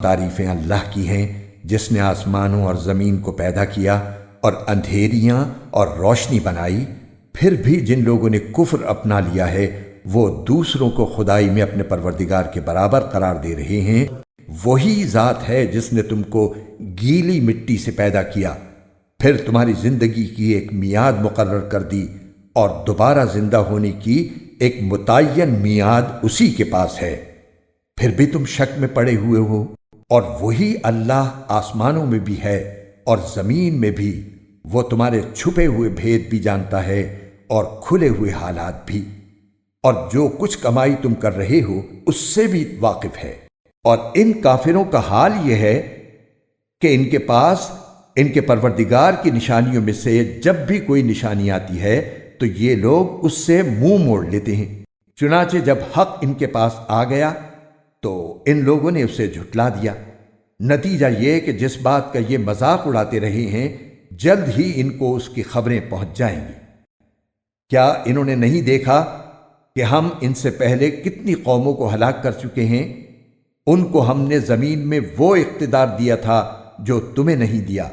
تعریفیں اللہ کی ہیں جس نے آسمانوں اور زمین کو پیدا کیا اور اندھیریاں اور روشنی بنائی۔ پھر بھی جن لوگوں نے کفر اپنا لیا ہے وہ دوسروں کو خدائی میں اپنے پروردگار کے برابر قرار دے رہے ہیں۔ وہی ذات ہے جس نے تم کو گیلی مٹی سے پیدا کیا، پھر تمہاری زندگی کی ایک میعاد مقرر کر دی، اور دوبارہ زندہ ہونے کی ایک متعین میعاد اسی کے پاس ہے، پھر بھی تم شک میں پڑے ہوئے ہو۔ اور وہی اللہ آسمانوں میں بھی ہے اور زمین میں بھی، وہ تمہارے چھپے ہوئے بھید بھی جانتا ہے اور کھلے ہوئے حالات بھی، اور جو کچھ کمائی تم کر رہے ہو اس سے بھی واقف ہے۔ اور ان کافروں کا حال یہ ہے کہ ان کے پاس ان کے پروردگار کی نشانیوں میں سے جب بھی کوئی نشانی آتی ہے تو یہ لوگ اس سے منہ موڑ لیتے ہیں۔ چنانچہ جب حق ان کے پاس آ گیا تو ان لوگوں نے اسے جھٹلا دیا۔ نتیجہ یہ کہ جس بات کا یہ مذاق اڑاتے رہے ہیں جلد ہی ان کو اس کی خبریں پہنچ جائیں گی۔ کیا انہوں نے نہیں دیکھا کہ ہم ان سے پہلے کتنی قوموں کو ہلاک کر چکے ہیں؟ ان کو ہم نے زمین میں وہ اقتدار دیا تھا جو تمہیں نہیں دیا۔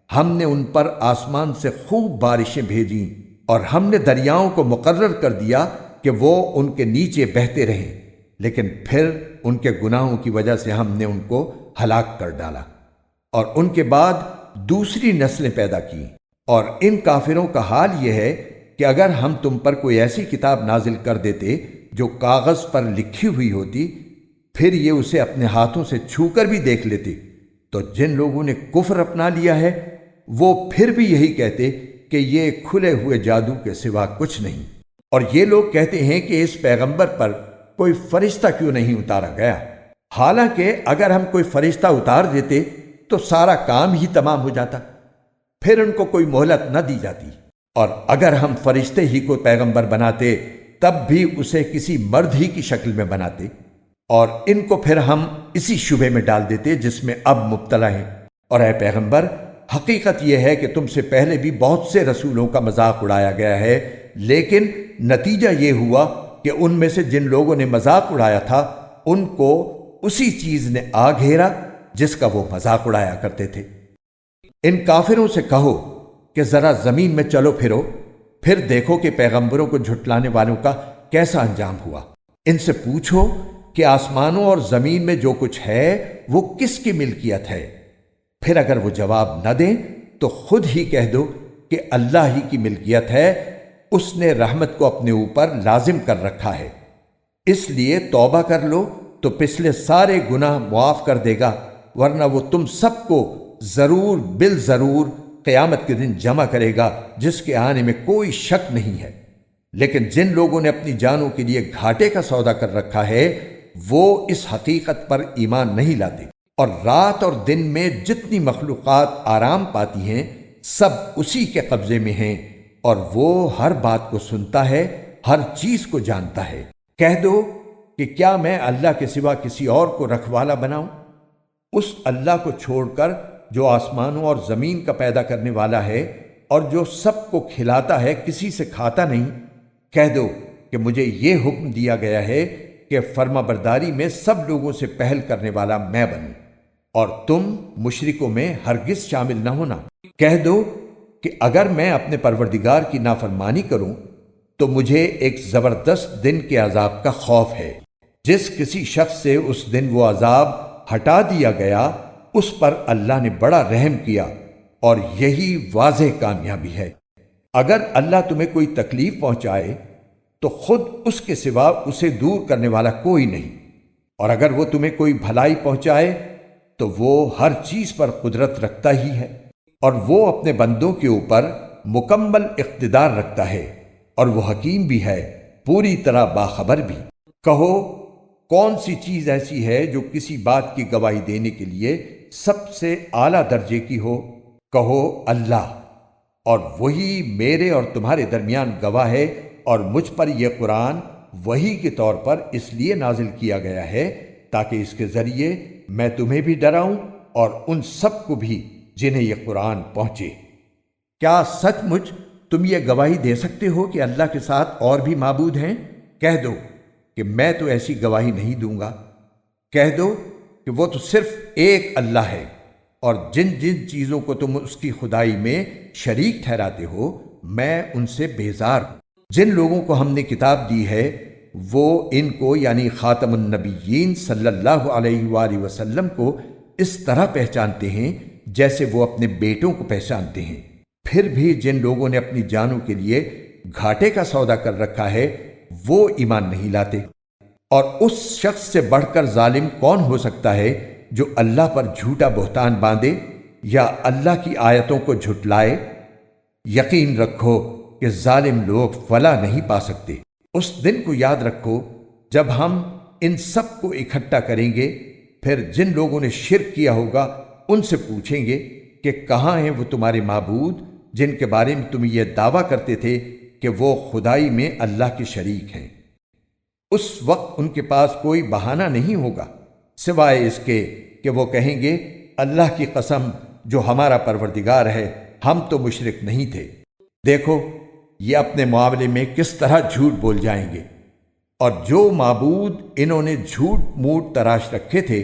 ہم نے ان پر آسمان سے خوب بارشیں بھیجیں اور ہم نے دریاؤں کو مقرر کر دیا کہ وہ ان کے نیچے بہتے رہیں، لیکن پھر ان کے گناہوں کی وجہ سے ہم نے ان کو ہلاک کر ڈالا، اور ان کے بعد دوسری نسلیں پیدا کی۔ اور ان کافروں کا حال یہ ہے کہ اگر ہم تم پر کوئی ایسی کتاب نازل کر دیتے جو کاغذ پر لکھی ہوئی ہوتی، پھر یہ اسے اپنے ہاتھوں سے چھو کر بھی دیکھ لیتے، تو جن لوگوں نے کفر اپنا لیا ہے وہ پھر بھی یہی کہتے کہ یہ کھلے ہوئے جادو کے سوا کچھ نہیں۔ اور یہ لوگ کہتے ہیں کہ اس پیغمبر پر کوئی فرشتہ کیوں نہیں اتارا گیا، حالانکہ اگر ہم کوئی فرشتہ اتار دیتے تو سارا کام ہی تمام ہو جاتا، پھر ان کو کوئی مہلت نہ دی جاتی۔ اور اگر ہم فرشتے ہی کو پیغمبر بناتے تب بھی اسے کسی مرد ہی کی شکل میں بناتے، اور ان کو پھر ہم اسی شبہ میں ڈال دیتے جس میں اب مبتلا ہیں۔ اور اے پیغمبر، حقیقت یہ ہے کہ تم سے پہلے بھی بہت سے رسولوں کا مذاق اڑایا گیا ہے، لیکن نتیجہ یہ ہوا کہ ان میں سے جن لوگوں نے مذاق اڑایا تھا ان کو اسی چیز نے آ گھیرا جس کا وہ مذاق اڑایا کرتے تھے۔ ان کافروں سے کہو کہ ذرا زمین میں چلو پھرو، پھر دیکھو کہ پیغمبروں کو جھٹلانے والوں کا کیسا انجام ہوا۔ ان سے پوچھو کہ آسمانوں اور زمین میں جو کچھ ہے وہ کس کی ملکیت ہے؟ پھر اگر وہ جواب نہ دیں تو خود ہی کہہ دو کہ اللہ ہی کی ملکیت ہے، اس نے رحمت کو اپنے اوپر لازم کر رکھا ہے، اس لیے توبہ کر لو تو پچھلے سارے گناہ معاف کر دے گا، ورنہ وہ تم سب کو ضرور بالضرور قیامت کے دن جمع کرے گا جس کے آنے میں کوئی شک نہیں ہے۔ لیکن جن لوگوں نے اپنی جانوں کے لیے گھاٹے کا سودا کر رکھا ہے وہ اس حقیقت پر ایمان نہیں لاتے، اور رات اور دن میں جتنی مخلوقات آرام پاتی ہیں سب اسی کے قبضے میں ہیں، اور وہ ہر بات کو سنتا ہے، ہر چیز کو جانتا ہے۔ کہہ دو کہ کیا میں اللہ کے سوا کسی اور کو رکھوالا بناؤں؟ اس اللہ کو چھوڑ کر جو آسمانوں اور زمین کا پیدا کرنے والا ہے اور جو سب کو کھلاتا ہے، کسی سے کھاتا نہیں۔ کہہ دو کہ مجھے یہ حکم دیا گیا ہے کہ فرما برداری میں سب لوگوں سے پہل کرنے والا میں بنوں، اور تم مشرکوں میں ہرگز شامل نہ ہونا۔ کہہ دو کہ اگر میں اپنے پروردگار کی نافرمانی کروں تو مجھے ایک زبردست دن کے عذاب کا خوف ہے۔ جس کسی شخص سے اس دن وہ عذاب ہٹا دیا گیا اس پر اللہ نے بڑا رحم کیا، اور یہی واضح کامیابی ہے۔ اگر اللہ تمہیں کوئی تکلیف پہنچائے تو خود اس کے سوا اسے دور کرنے والا کوئی نہیں، اور اگر وہ تمہیں کوئی بھلائی پہنچائے تو وہ ہر چیز پر قدرت رکھتا ہی ہے، اور وہ اپنے بندوں کے اوپر مکمل اقتدار رکھتا ہے، اور وہ حکیم بھی ہے، پوری طرح باخبر بھی۔ کہو کون سی چیز ایسی ہے جو کسی بات کی گواہی دینے کے لیے سب سے اعلیٰ درجے کی ہو؟ کہو اللہ، اور وہی میرے اور تمہارے درمیان گواہ ہے، اور مجھ پر یہ قرآن وحی کے طور پر اس لیے نازل کیا گیا ہے تاکہ اس کے ذریعے میں تمہیں بھی ڈراؤں اور ان سب کو بھی جنہیں یہ قرآن پہنچے۔ کیا سچ مچ تم یہ گواہی دے سکتے ہو کہ اللہ کے ساتھ اور بھی معبود ہیں؟ کہہ دو کہ میں تو ایسی گواہی نہیں دوں گا۔ کہہ دو کہ وہ تو صرف ایک اللہ ہے، اور جن جن چیزوں کو تم اس کی خدائی میں شریک ٹھہراتے ہو میں ان سے بیزار ہوں۔ جن لوگوں کو ہم نے کتاب دی ہے وہ ان کو یعنی خاتم النبیین صلی اللہ علیہ وآلہ وسلم کو اس طرح پہچانتے ہیں جیسے وہ اپنے بیٹوں کو پہچانتے ہیں۔ پھر بھی جن لوگوں نے اپنی جانوں کے لیے گھاٹے کا سودا کر رکھا ہے وہ ایمان نہیں لاتے۔ اور اس شخص سے بڑھ کر ظالم کون ہو سکتا ہے جو اللہ پر جھوٹا بہتان باندھے یا اللہ کی آیتوں کو جھٹلائے؟ یقین رکھو کہ ظالم لوگ فلاح نہیں پا سکتے۔ اس دن کو یاد رکھو جب ہم ان سب کو اکٹھا کریں گے، پھر جن لوگوں نے شرک کیا ہوگا ان سے پوچھیں گے کہ کہاں ہیں وہ تمہارے معبود جن کے بارے میں تم یہ دعویٰ کرتے تھے کہ وہ خدائی میں اللہ کے شریک ہیں۔ اس وقت ان کے پاس کوئی بہانہ نہیں ہوگا سوائے اس کے کہ وہ کہیں گے اللہ کی قسم جو ہمارا پروردگار ہے ہم تو مشرک نہیں تھے۔ دیکھو یہ اپنے معاملے میں کس طرح جھوٹ بول جائیں گے، اور جو معبود انہوں نے جھوٹ موٹ تراش رکھے تھے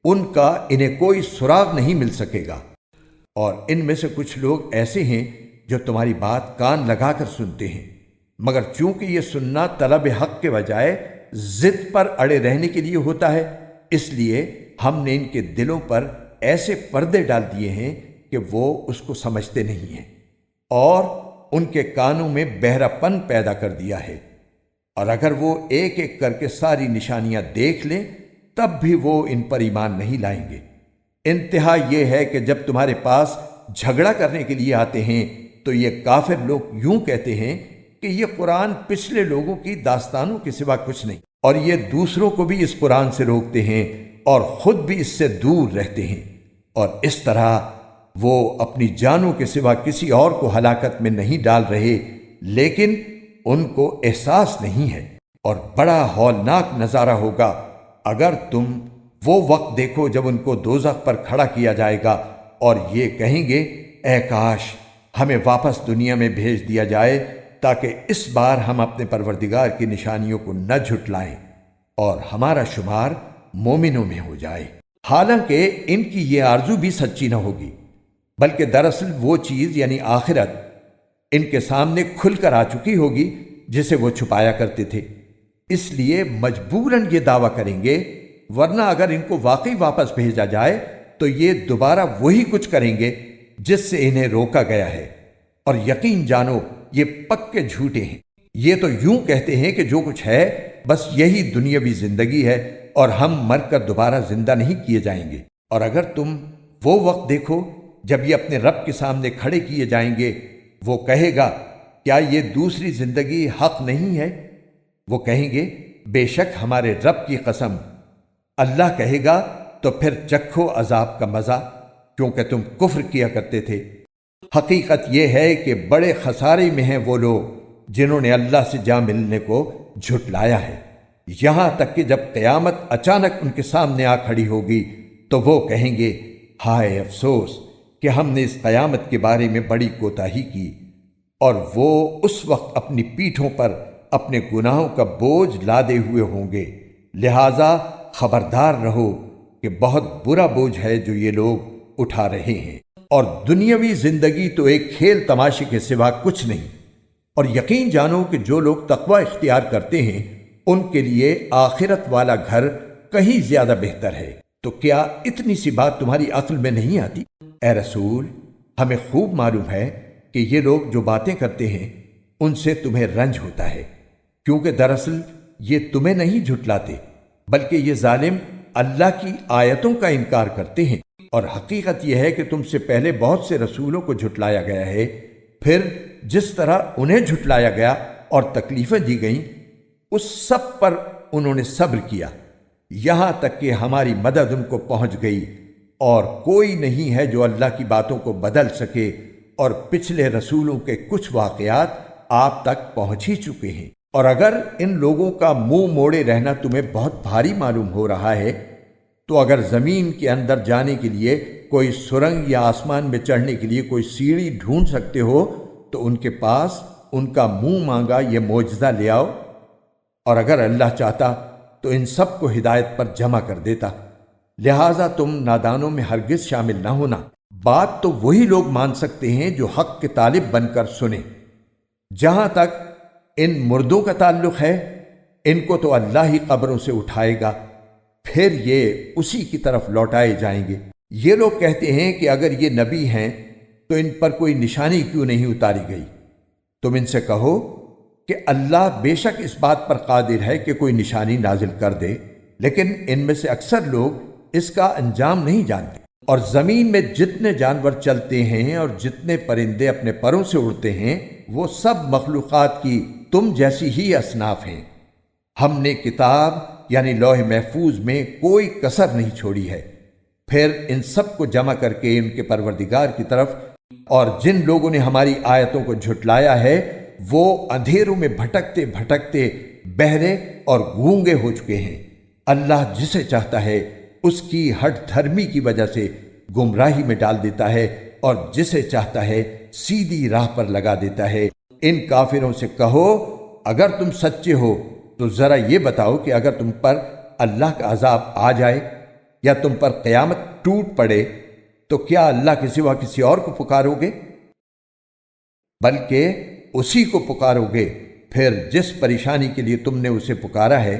ان کا انہیں کوئی سراغ نہیں مل سکے گا۔ اور ان میں سے کچھ لوگ ایسے ہیں جو تمہاری بات کان لگا کر سنتے ہیں، مگر چونکہ یہ سننا طلب حق کے بجائے ضد پر اڑے رہنے کے لیے ہوتا ہے، اس لیے ہم نے ان کے دلوں پر ایسے پردے ڈال دیے ہیں کہ وہ اس کو سمجھتے نہیں ہیں، اور ان کے کانوں میں بہرا پن پیدا کر دیا ہے، اور اگر وہ ایک ایک کر کے ساری نشانیاں دیکھ لیں تب بھی وہ ان پر ایمان نہیں لائیں گے۔ انتہا یہ ہے کہ جب تمہارے پاس جھگڑا کرنے کے لیے آتے ہیں تو یہ کافر لوگ یوں کہتے ہیں کہ یہ قرآن پچھلے لوگوں کی داستانوں کے سوا کچھ نہیں، اور یہ دوسروں کو بھی اس قرآن سے روکتے ہیں اور خود بھی اس سے دور رہتے ہیں، اور اس طرح وہ اپنی جانوں کے سوا کسی اور کو ہلاکت میں نہیں ڈال رہے، لیکن ان کو احساس نہیں ہے۔ اور بڑا ہولناک نظارہ ہوگا اگر تم وہ وقت دیکھو جب ان کو دوزخ پر کھڑا کیا جائے گا اور یہ کہیں گے اے کاش ہمیں واپس دنیا میں بھیج دیا جائے تاکہ اس بار ہم اپنے پروردگار کی نشانیوں کو نہ جھٹلائیں اور ہمارا شمار مومنوں میں ہو جائے۔ حالانکہ ان کی یہ آرزو بھی سچی نہ ہوگی، بلکہ دراصل وہ چیز یعنی آخرت ان کے سامنے کھل کر آ چکی ہوگی جسے وہ چھپایا کرتے تھے، اس لیے مجبوراً یہ دعویٰ کریں گے، ورنہ اگر ان کو واقعی واپس بھیجا جائے تو یہ دوبارہ وہی کچھ کریں گے جس سے انہیں روکا گیا ہے، اور یقین جانو یہ پکے جھوٹے ہیں۔ یہ تو یوں کہتے ہیں کہ جو کچھ ہے بس یہی دنیاوی زندگی ہے اور ہم مر کر دوبارہ زندہ نہیں کیے جائیں گے۔ اور اگر تم وہ وقت دیکھو جب یہ اپنے رب کے سامنے کھڑے کیے جائیں گے، وہ کہے گا کیا یہ دوسری زندگی حق نہیں ہے؟ وہ کہیں گے بے شک ہمارے رب کی قسم۔ اللہ کہے گا تو پھر چکھو عذاب کا مزہ کیونکہ تم کفر کیا کرتے تھے۔ حقیقت یہ ہے کہ بڑے خسارے میں ہیں وہ لوگ جنہوں نے اللہ سے جا ملنے کو جھٹلایا ہے، یہاں تک کہ جب قیامت اچانک ان کے سامنے آ کھڑی ہوگی تو وہ کہیں گے ہائے افسوس کہ ہم نے اس قیامت کے بارے میں بڑی کوتاہی کی، اور وہ اس وقت اپنی پیٹھوں پر اپنے گناہوں کا بوجھ لادے ہوئے ہوں گے۔ لہذا خبردار رہو کہ بہت برا بوجھ ہے جو یہ لوگ اٹھا رہے ہیں، اور دنیاوی زندگی تو ایک کھیل تماشے کے سوا کچھ نہیں۔ اور یقین جانو کہ جو لوگ تقوی اختیار کرتے ہیں ان کے لیے آخرت والا گھر کہیں زیادہ بہتر ہے۔ تو کیا اتنی سی بات تمہاری عقل میں نہیں آتی؟ اے رسول، ہمیں خوب معلوم ہے کہ یہ لوگ جو باتیں کرتے ہیں ان سے تمہیں رنج ہوتا ہے، کیونکہ دراصل یہ تمہیں نہیں جھٹلاتے بلکہ یہ ظالم اللہ کی آیتوں کا انکار کرتے ہیں، اور حقیقت یہ ہے کہ تم سے پہلے بہت سے رسولوں کو جھٹلایا گیا ہے، پھر جس طرح انہیں جھٹلایا گیا اور تکلیفیں دی گئیں اس سب پر انہوں نے صبر کیا، یہاں تک کہ ہماری مدد ان کو پہنچ گئی، اور کوئی نہیں ہے جو اللہ کی باتوں کو بدل سکے، اور پچھلے رسولوں کے کچھ واقعات آپ تک پہنچ ہی چکے ہیں۔ اور اگر ان لوگوں کا منہ موڑے رہنا تمہیں بہت بھاری معلوم ہو رہا ہے تو اگر زمین کے اندر جانے کے لیے کوئی سرنگ یا آسمان میں چڑھنے کے لیے کوئی سیڑھی ڈھونڈ سکتے ہو تو ان کے پاس ان کا منہ مانگا یہ معجزہ لے آؤ، اور اگر اللہ چاہتا تو ان سب کو ہدایت پر جمع کر دیتا، لہٰذا تم نادانوں میں ہرگز شامل نہ ہونا۔ بات تو وہی لوگ مان سکتے ہیں جو حق کے طالب بن کر سنیں۔ جہاں تک ان مردوں کا تعلق ہے، ان کو تو اللہ ہی قبروں سے اٹھائے گا، پھر یہ اسی کی طرف لوٹائے جائیں گے۔ یہ لوگ کہتے ہیں کہ اگر یہ نبی ہیں تو ان پر کوئی نشانی کیوں نہیں اتاری گئی؟ تم ان سے کہو کہ اللہ بے شک اس بات پر قادر ہے کہ کوئی نشانی نازل کر دے، لیکن ان میں سے اکثر لوگ اس کا انجام نہیں جانتے۔ اور زمین میں جتنے جانور چلتے ہیں اور جتنے پرندے اپنے پروں سے اڑتے ہیں، وہ سب مخلوقات کی تم جیسی ہی اصناف ہیں۔ ہم نے کتاب یعنی لوح محفوظ میں کوئی کسر نہیں چھوڑی ہے۔ پھر ان سب کو جمع کر کے ان کے پروردگار کی طرف، اور جن لوگوں نے ہماری آیتوں کو جھٹلایا ہے وہ اندھیروں میں بھٹکتے بھٹکتے بہرے اور گونگے ہو چکے ہیں۔ اللہ جسے چاہتا ہے اس کی ہٹ دھرمی کی وجہ سے گمراہی میں ڈال دیتا ہے، اور جسے چاہتا ہے سیدھی راہ پر لگا دیتا ہے۔ ان کافروں سے کہو اگر تم سچے ہو تو ذرا یہ بتاؤ کہ اگر تم پر اللہ کا عذاب آ جائے یا تم پر قیامت ٹوٹ پڑے تو کیا اللہ کے سوا کسی اور کو پکارو گے؟ بلکہ اسی کو پکارو گے۔ پھر جس پریشانی کے لیے تم نے اسے پکارا ہے،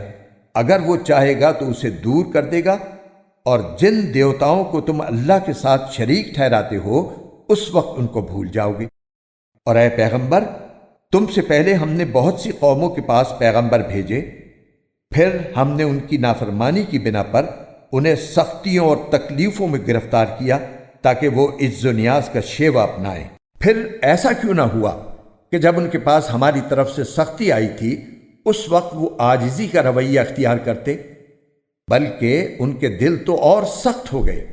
اگر وہ چاہے گا تو اسے دور کر دے گا، اور جن دیوتاؤں کو تم اللہ کے ساتھ شریک ٹھہراتے ہو اس وقت ان کو بھول جاؤ گے۔ اور اے پیغمبر، تم سے پہلے ہم نے بہت سی قوموں کے پاس پیغمبر بھیجے، پھر ہم نے ان کی نافرمانی کی بنا پر انہیں سختیوں اور تکلیفوں میں گرفتار کیا تاکہ وہ عز و نیاز کا شیوہ اپنائیں۔ پھر ایسا کیوں نہ ہوا کہ جب ان کے پاس ہماری طرف سے سختی آئی تھی اس وقت وہ عاجزی کا رویہ اختیار کرتے، بلکہ ان کے دل تو اور سخت ہو گئے،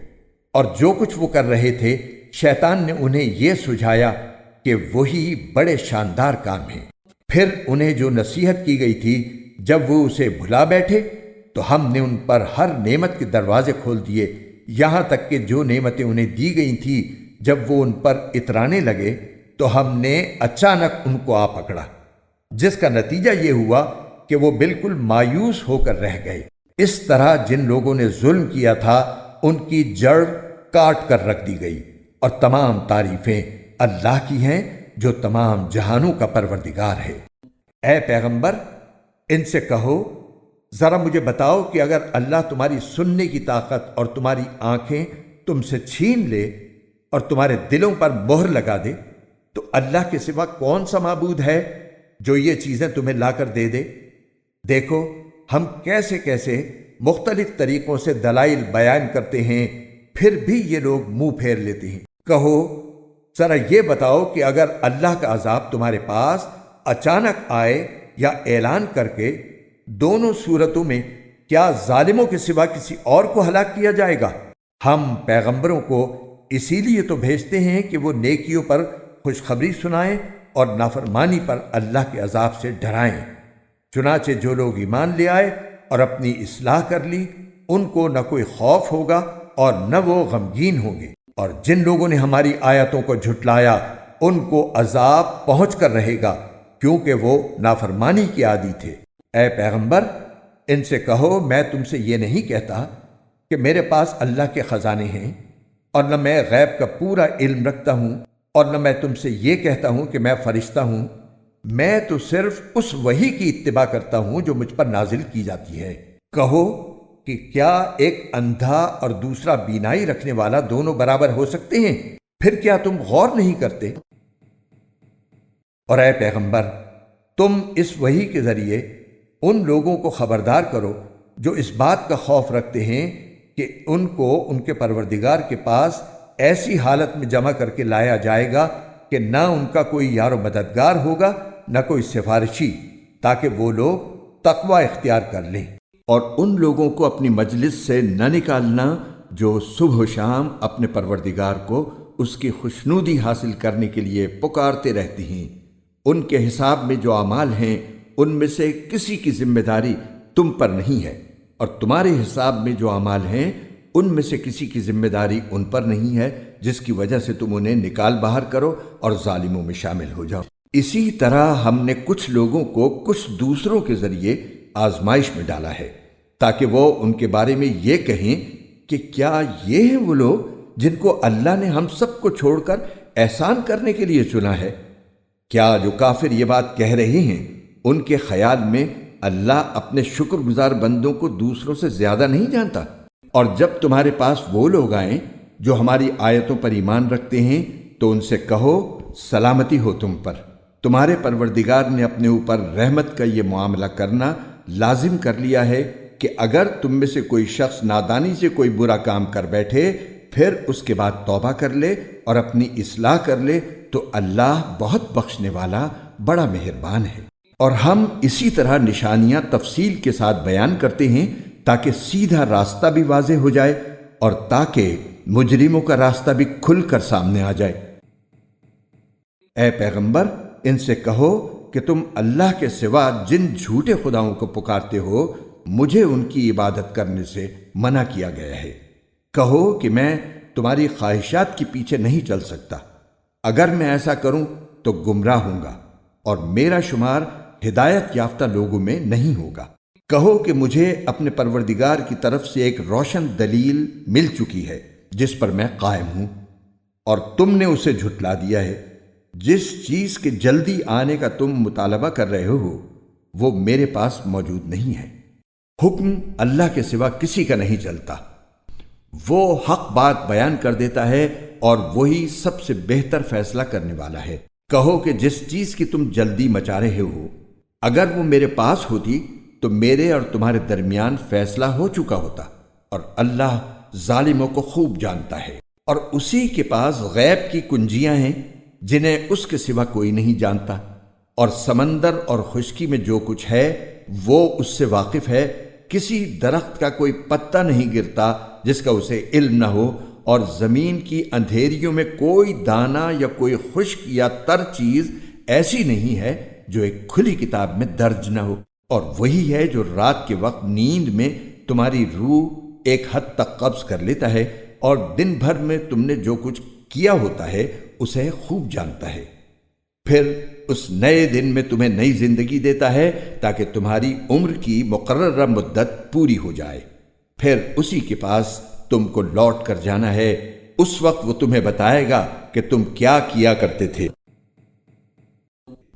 اور جو کچھ وہ کر رہے تھے شیطان نے انہیں یہ سجھایا کہ وہی بڑے شاندار کام ہیں۔ پھر انہیں جو نصیحت کی گئی تھی جب وہ اسے بھلا بیٹھے تو ہم نے ان پر ہر نعمت کے دروازے کھول دیے، یہاں تک کہ جو نعمتیں انہیں دی گئی تھیں جب وہ ان پر اترانے لگے تو ہم نے اچانک ان کو آ پکڑا، جس کا نتیجہ یہ ہوا کہ وہ بالکل مایوس ہو کر رہ گئے۔ اس طرح جن لوگوں نے ظلم کیا تھا ان کی جڑ کاٹ کر رکھ دی گئی، اور تمام تعریفیں اللہ کی ہیں جو تمام جہانوں کا پروردگار ہے۔ اے پیغمبر، ان سے کہو ذرا مجھے بتاؤ کہ اگر اللہ تمہاری سننے کی طاقت اور تمہاری آنکھیں تم سے چھین لے اور تمہارے دلوں پر مہر لگا دے تو اللہ کے سوا کون سا معبود ہے جو یہ چیزیں تمہیں لا کر دے دے؟ دیکھو ہم کیسے کیسے مختلف طریقوں سے دلائل بیان کرتے ہیں، پھر بھی یہ لوگ منہ پھیر لیتے ہیں۔ کہو ذرا یہ بتاؤ کہ اگر اللہ کا عذاب تمہارے پاس اچانک آئے یا اعلان کر کے، دونوں صورتوں میں کیا ظالموں کے سوا کسی اور کو ہلاک کیا جائے گا؟ ہم پیغمبروں کو اسی لیے تو بھیجتے ہیں کہ وہ نیکیوں پر خوشخبری سنائیں اور نافرمانی پر اللہ کے عذاب سے ڈرائیں۔ چنانچہ جو لوگ ایمان لے آئے اور اپنی اصلاح کر لی ان کو نہ کوئی خوف ہوگا اور نہ وہ غمگین ہوں گے، اور جن لوگوں نے ہماری آیتوں کو جھٹلایا ان کو عذاب پہنچ کر رہے گا کیونکہ وہ نافرمانی کے عادی تھے۔ اے پیغمبر، ان سے کہو میں تم سے یہ نہیں کہتا کہ میرے پاس اللہ کے خزانے ہیں، اور نہ میں غیب کا پورا علم رکھتا ہوں، اور نہ میں تم سے یہ کہتا ہوں کہ میں فرشتہ ہوں۔ میں تو صرف اس وحی کی اتباع کرتا ہوں جو مجھ پر نازل کی جاتی ہے۔ کہو کہ کیا ایک اندھا اور دوسرا بینائی رکھنے والا دونوں برابر ہو سکتے ہیں؟ پھر کیا تم غور نہیں کرتے؟ اور اے پیغمبر، تم اس وحی کے ذریعے ان لوگوں کو خبردار کرو جو اس بات کا خوف رکھتے ہیں کہ ان کو ان کے پروردگار کے پاس ایسی حالت میں جمع کر کے لایا جائے گا کہ نہ ان کا کوئی یار و مددگار ہوگا نہ کوئی سفارشی، تاکہ وہ لوگ تقوی اختیار کر لیں۔ اور ان لوگوں کو اپنی مجلس سے نہ نکالنا جو صبح و شام اپنے پروردگار کو اس کی خوشنودی حاصل کرنے کے لیے پکارتے رہتے ہیں۔ ان کے حساب میں جو اعمال ہیں ان میں سے کسی کی ذمہ داری تم پر نہیں ہے، اور تمہارے حساب میں جو اعمال ہیں ان میں سے کسی کی ذمہ داری ان پر نہیں ہے جس کی وجہ سے تم انہیں نکال باہر کرو اور ظالموں میں شامل ہو جاؤ۔ اسی طرح ہم نے کچھ لوگوں کو کچھ دوسروں کے ذریعے آزمائش میں ڈالا ہے تاکہ وہ ان کے بارے میں یہ کہیں کہ کیا یہ ہیں وہ لوگ جن کو اللہ نے ہم سب کو چھوڑ کر احسان کرنے کے لیے چنا ہے؟ کیا جو کافر یہ بات کہہ رہے ہیں ان کے خیال میں اللہ اپنے شکر گزار بندوں کو دوسروں سے زیادہ نہیں جانتا؟ اور جب تمہارے پاس وہ لوگ آئیں جو ہماری آیتوں پر ایمان رکھتے ہیں تو ان سے کہو سلامتی ہو تم پر، تمہارے پروردگار نے اپنے اوپر رحمت کا یہ معاملہ کرنا لازم کر لیا ہے کہ اگر تم میں سے کوئی شخص نادانی سے کوئی برا کام کر بیٹھے پھر اس کے بعد توبہ کر لے اور اپنی اصلاح کر لے تو اللہ بہت بخشنے والا بڑا مہربان ہے۔ اور ہم اسی طرح نشانیاں تفصیل کے ساتھ بیان کرتے ہیں تاکہ سیدھا راستہ بھی واضح ہو جائے اور تاکہ مجرموں کا راستہ بھی کھل کر سامنے آ جائے۔ اے پیغمبر ان سے کہو کہ تم اللہ کے سوا جن جھوٹے خداؤں کو پکارتے ہو مجھے ان کی عبادت کرنے سے منع کیا گیا ہے۔ کہو کہ میں تمہاری خواہشات کے پیچھے نہیں چل سکتا، اگر میں ایسا کروں تو گمراہ ہوں گا اور میرا شمار ہدایت یافتہ لوگوں میں نہیں ہوگا۔ کہو کہ مجھے اپنے پروردگار کی طرف سے ایک روشن دلیل مل چکی ہے جس پر میں قائم ہوں، اور تم نے اسے جھٹلا دیا ہے۔ جس چیز کے جلدی آنے کا تم مطالبہ کر رہے ہو وہ میرے پاس موجود نہیں ہے۔ حکم اللہ کے سوا کسی کا نہیں چلتا، وہ حق بات بیان کر دیتا ہے اور وہی سب سے بہتر فیصلہ کرنے والا ہے۔ کہو کہ جس چیز کی تم جلدی مچا رہے ہو اگر وہ میرے پاس ہوتی تو میرے اور تمہارے درمیان فیصلہ ہو چکا ہوتا، اور اللہ ظالموں کو خوب جانتا ہے۔ اور اسی کے پاس غیب کی کنجیاں ہیں جنہیں اس کے سوا کوئی نہیں جانتا، اور سمندر اور خشکی میں جو کچھ ہے وہ اس سے واقف ہے۔ کسی درخت کا کوئی پتا نہیں گرتا جس کا اسے علم نہ ہو، اور زمین کی اندھیریوں میں کوئی دانہ یا کوئی خشک یا تر چیز ایسی نہیں ہے جو ایک کھلی کتاب میں درج نہ ہو۔ اور وہی ہے جو رات کے وقت نیند میں تمہاری روح ایک حد تک قبض کر لیتا ہے، اور دن بھر میں تم نے جو کچھ کیا ہوتا ہے اسے خوب جانتا ہے۔ پھر اس نئے دن میں تمہیں نئی زندگی دیتا ہے تاکہ تمہاری عمر کی مقررہ مدت پوری ہو جائے، پھر اسی کے پاس تم کو لوٹ کر جانا ہے۔ اس وقت وہ تمہیں بتائے گا کہ تم کیا کیا کرتے تھے۔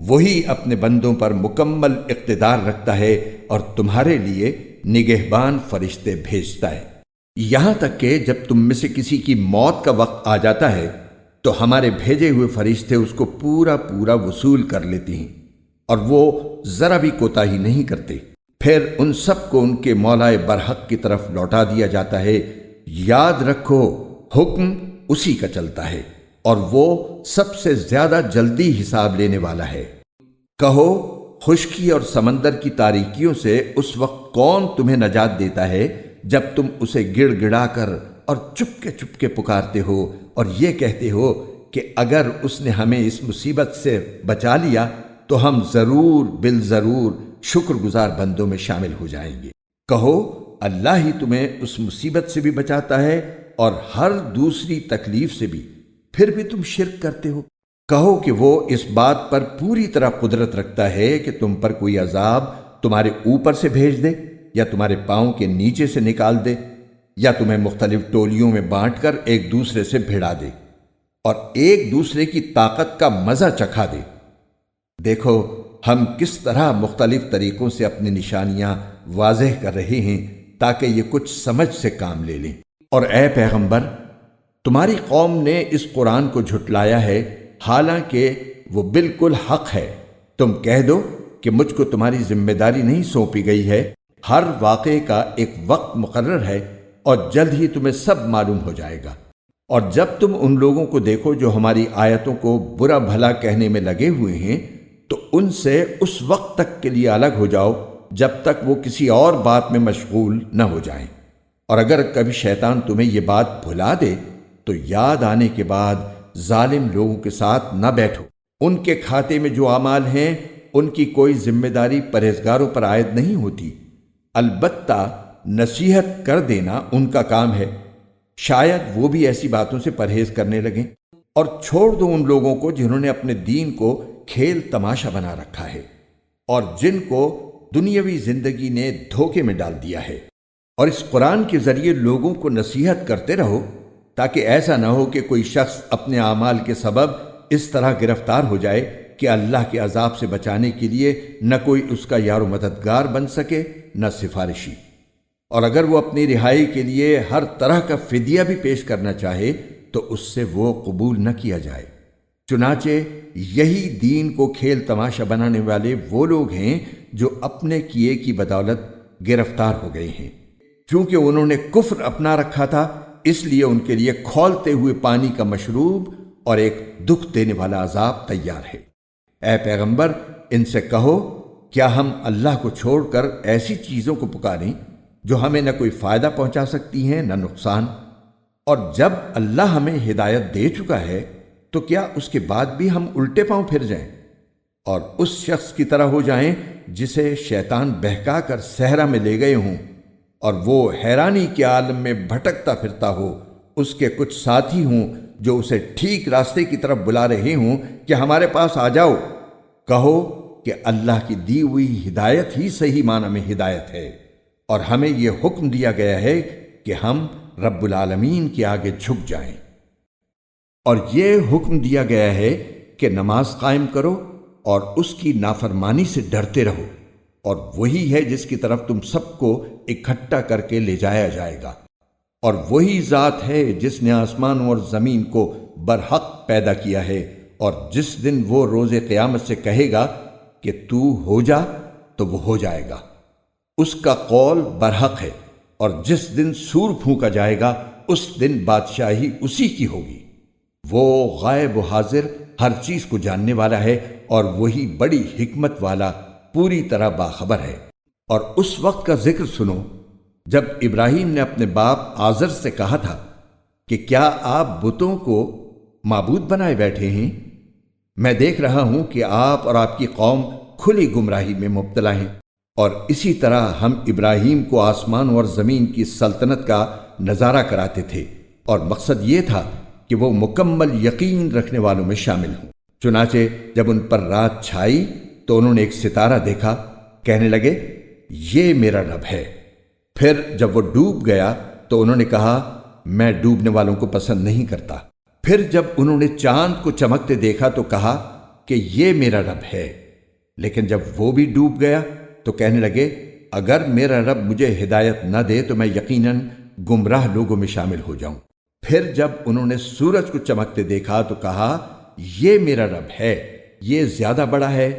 وہی اپنے بندوں پر مکمل اقتدار رکھتا ہے اور تمہارے لیے نگہبان فرشتے بھیجتا ہے، یہاں تک کہ جب تم میں سے کسی کی موت کا وقت آ جاتا ہے تو ہمارے بھیجے ہوئے فرشتے اس کو پورا پورا وصول کر لیتے ہیں، اور وہ ذرا بھی کوتاہی نہیں کرتے۔ پھر ان سب کو ان کے مولا برحق کی طرف لوٹا دیا جاتا ہے۔ یاد رکھو حکم اسی کا چلتا ہے اور وہ سب سے زیادہ جلدی حساب لینے والا ہے۔ کہو خشکی اور سمندر کی تاریکیوں سے اس وقت کون تمہیں نجات دیتا ہے جب تم اسے گڑ گڑا کر اور چپ کے پکارتے ہو اور یہ کہتے ہو کہ اگر اس نے ہمیں اس مصیبت سے بچا لیا تو ہم بالضرور شکر گزار بندوں میں شامل ہو جائیں گے۔ کہو اللہ ہی تمہیں اس مصیبت سے بھی بچاتا ہے اور ہر دوسری تکلیف سے بھی، پھر بھی تم شرک کرتے ہو۔ کہو کہ وہ اس بات پر پوری طرح قدرت رکھتا ہے کہ تم پر کوئی عذاب تمہارے اوپر سے بھیج دے یا تمہارے پاؤں کے نیچے سے نکال دے، یا تمہیں مختلف ٹولیوں میں بانٹ کر ایک دوسرے سے بھڑا دے اور ایک دوسرے کی طاقت کا مزہ چکھا دے۔ دیکھو ہم کس طرح مختلف طریقوں سے اپنی نشانیاں واضح کر رہے ہیں تاکہ یہ کچھ سمجھ سے کام لے لیں۔ اور اے پیغمبر تمہاری قوم نے اس قرآن کو جھٹلایا ہے حالانکہ وہ بالکل حق ہے۔ تم کہہ دو کہ مجھ کو تمہاری ذمہ داری نہیں سونپی گئی ہے، ہر واقعے کا ایک وقت مقرر ہے اور جلد ہی تمہیں سب معلوم ہو جائے گا۔ اور جب تم ان لوگوں کو دیکھو جو ہماری آیتوں کو برا بھلا کہنے میں لگے ہوئے ہیں تو ان سے اس وقت تک کے لیے الگ ہو جاؤ جب تک وہ کسی اور بات میں مشغول نہ ہو جائیں۔ اور اگر کبھی شیطان تمہیں یہ بات بھلا دے تو یاد آنے کے بعد ظالم لوگوں کے ساتھ نہ بیٹھو۔ ان کے کھاتے میں جو اعمال ہیں ان کی کوئی ذمہ داری پرہیزگاروں پر عائد نہیں ہوتی، البتہ نصیحت کر دینا ان کا کام ہے، شاید وہ بھی ایسی باتوں سے پرہیز کرنے لگیں۔ اور چھوڑ دو ان لوگوں کو جنہوں نے اپنے دین کو کھیل تماشا بنا رکھا ہے اور جن کو دنیاوی زندگی نے دھوکے میں ڈال دیا ہے۔ اور اس قرآن کے ذریعے لوگوں کو نصیحت کرتے رہو تاکہ ایسا نہ ہو کہ کوئی شخص اپنے اعمال کے سبب اس طرح گرفتار ہو جائے کہ اللہ کے عذاب سے بچانے کے لیے نہ کوئی اس کا یار و مددگار بن سکے نہ سفارشی۔ اور اگر وہ اپنی رہائی کے لیے ہر طرح کا فدیہ بھی پیش کرنا چاہے تو اس سے وہ قبول نہ کیا جائے۔ چنانچہ یہی دین کو کھیل تماشا بنانے والے وہ لوگ ہیں جو اپنے کیے کی بدولت گرفتار ہو گئے ہیں۔ چونکہ انہوں نے کفر اپنا رکھا تھا، اس لیے ان کے لیے کھولتے ہوئے پانی کا مشروب اور ایک دکھ دینے والا عذاب تیار ہے۔ اے پیغمبر، ان سے کہو، کیا ہم اللہ کو چھوڑ کر ایسی چیزوں کو پکاریں جو ہمیں نہ کوئی فائدہ پہنچا سکتی ہیں نہ نقصان؟ اور جب اللہ ہمیں ہدایت دے چکا ہے تو کیا اس کے بعد بھی ہم الٹے پاؤں پھر جائیں اور اس شخص کی طرح ہو جائیں جسے شیطان بہکا کر صحرا میں لے گئے ہوں اور وہ حیرانی کے عالم میں بھٹکتا پھرتا ہو، اس کے کچھ ساتھی ہوں جو اسے ٹھیک راستے کی طرف بلا رہے ہوں کہ ہمارے پاس آ جاؤ؟ کہو کہ اللہ کی دی ہوئی ہدایت ہی صحیح معنی میں ہدایت ہے، اور ہمیں یہ حکم دیا گیا ہے کہ ہم رب العالمین کے آگے جھک جائیں، اور یہ حکم دیا گیا ہے کہ نماز قائم کرو اور اس کی نافرمانی سے ڈرتے رہو، اور وہی ہے جس کی طرف تم سب کو اکٹھا کر کے لے جایا جائے گا، اور وہی ذات ہے جس نے آسمانوں اور زمین کو برحق پیدا کیا ہے، اور جس دن وہ روز قیامت سے کہے گا کہ تو ہو جا تو وہ ہو جائے گا، اس کا قول برحق ہے، اور جس دن سور پھونکا جائے گا اس دن بادشاہی اسی کی ہوگی۔ وہ غائب و حاضر ہر چیز کو جاننے والا ہے، اور وہی بڑی حکمت والا پوری طرح باخبر ہے۔ اور اس وقت کا ذکر سنو جب ابراہیم نے اپنے باپ آزر سے کہا تھا کہ کیا آپ بتوں کو معبود بنائے بیٹھے ہیں؟ میں دیکھ رہا ہوں کہ آپ اور آپ کی قوم کھلی گمراہی میں مبتلا ہیں۔ اور اسی طرح ہم ابراہیم کو آسمان اور زمین کی سلطنت کا نظارہ کراتے تھے، اور مقصد یہ تھا کہ وہ مکمل یقین رکھنے والوں میں شامل ہوں۔ چنانچہ جب ان پر رات چھائی تو انہوں نے ایک ستارہ دیکھا، کہنے لگے یہ میرا رب ہے۔ پھر جب وہ ڈوب گیا تو انہوں نے کہا میں ڈوبنے والوں کو پسند نہیں کرتا۔ پھر جب انہوں نے چاند کو چمکتے دیکھا تو کہا کہ یہ میرا رب ہے، لیکن جب وہ بھی ڈوب گیا تو کہنے لگے اگر میرا رب مجھے ہدایت نہ دے تو میں یقیناً گمراہ لوگوں میں شامل ہو جاؤں۔ پھر جب انہوں نے سورج کو چمکتے دیکھا تو کہا یہ میرا رب ہے، یہ زیادہ بڑا ہے۔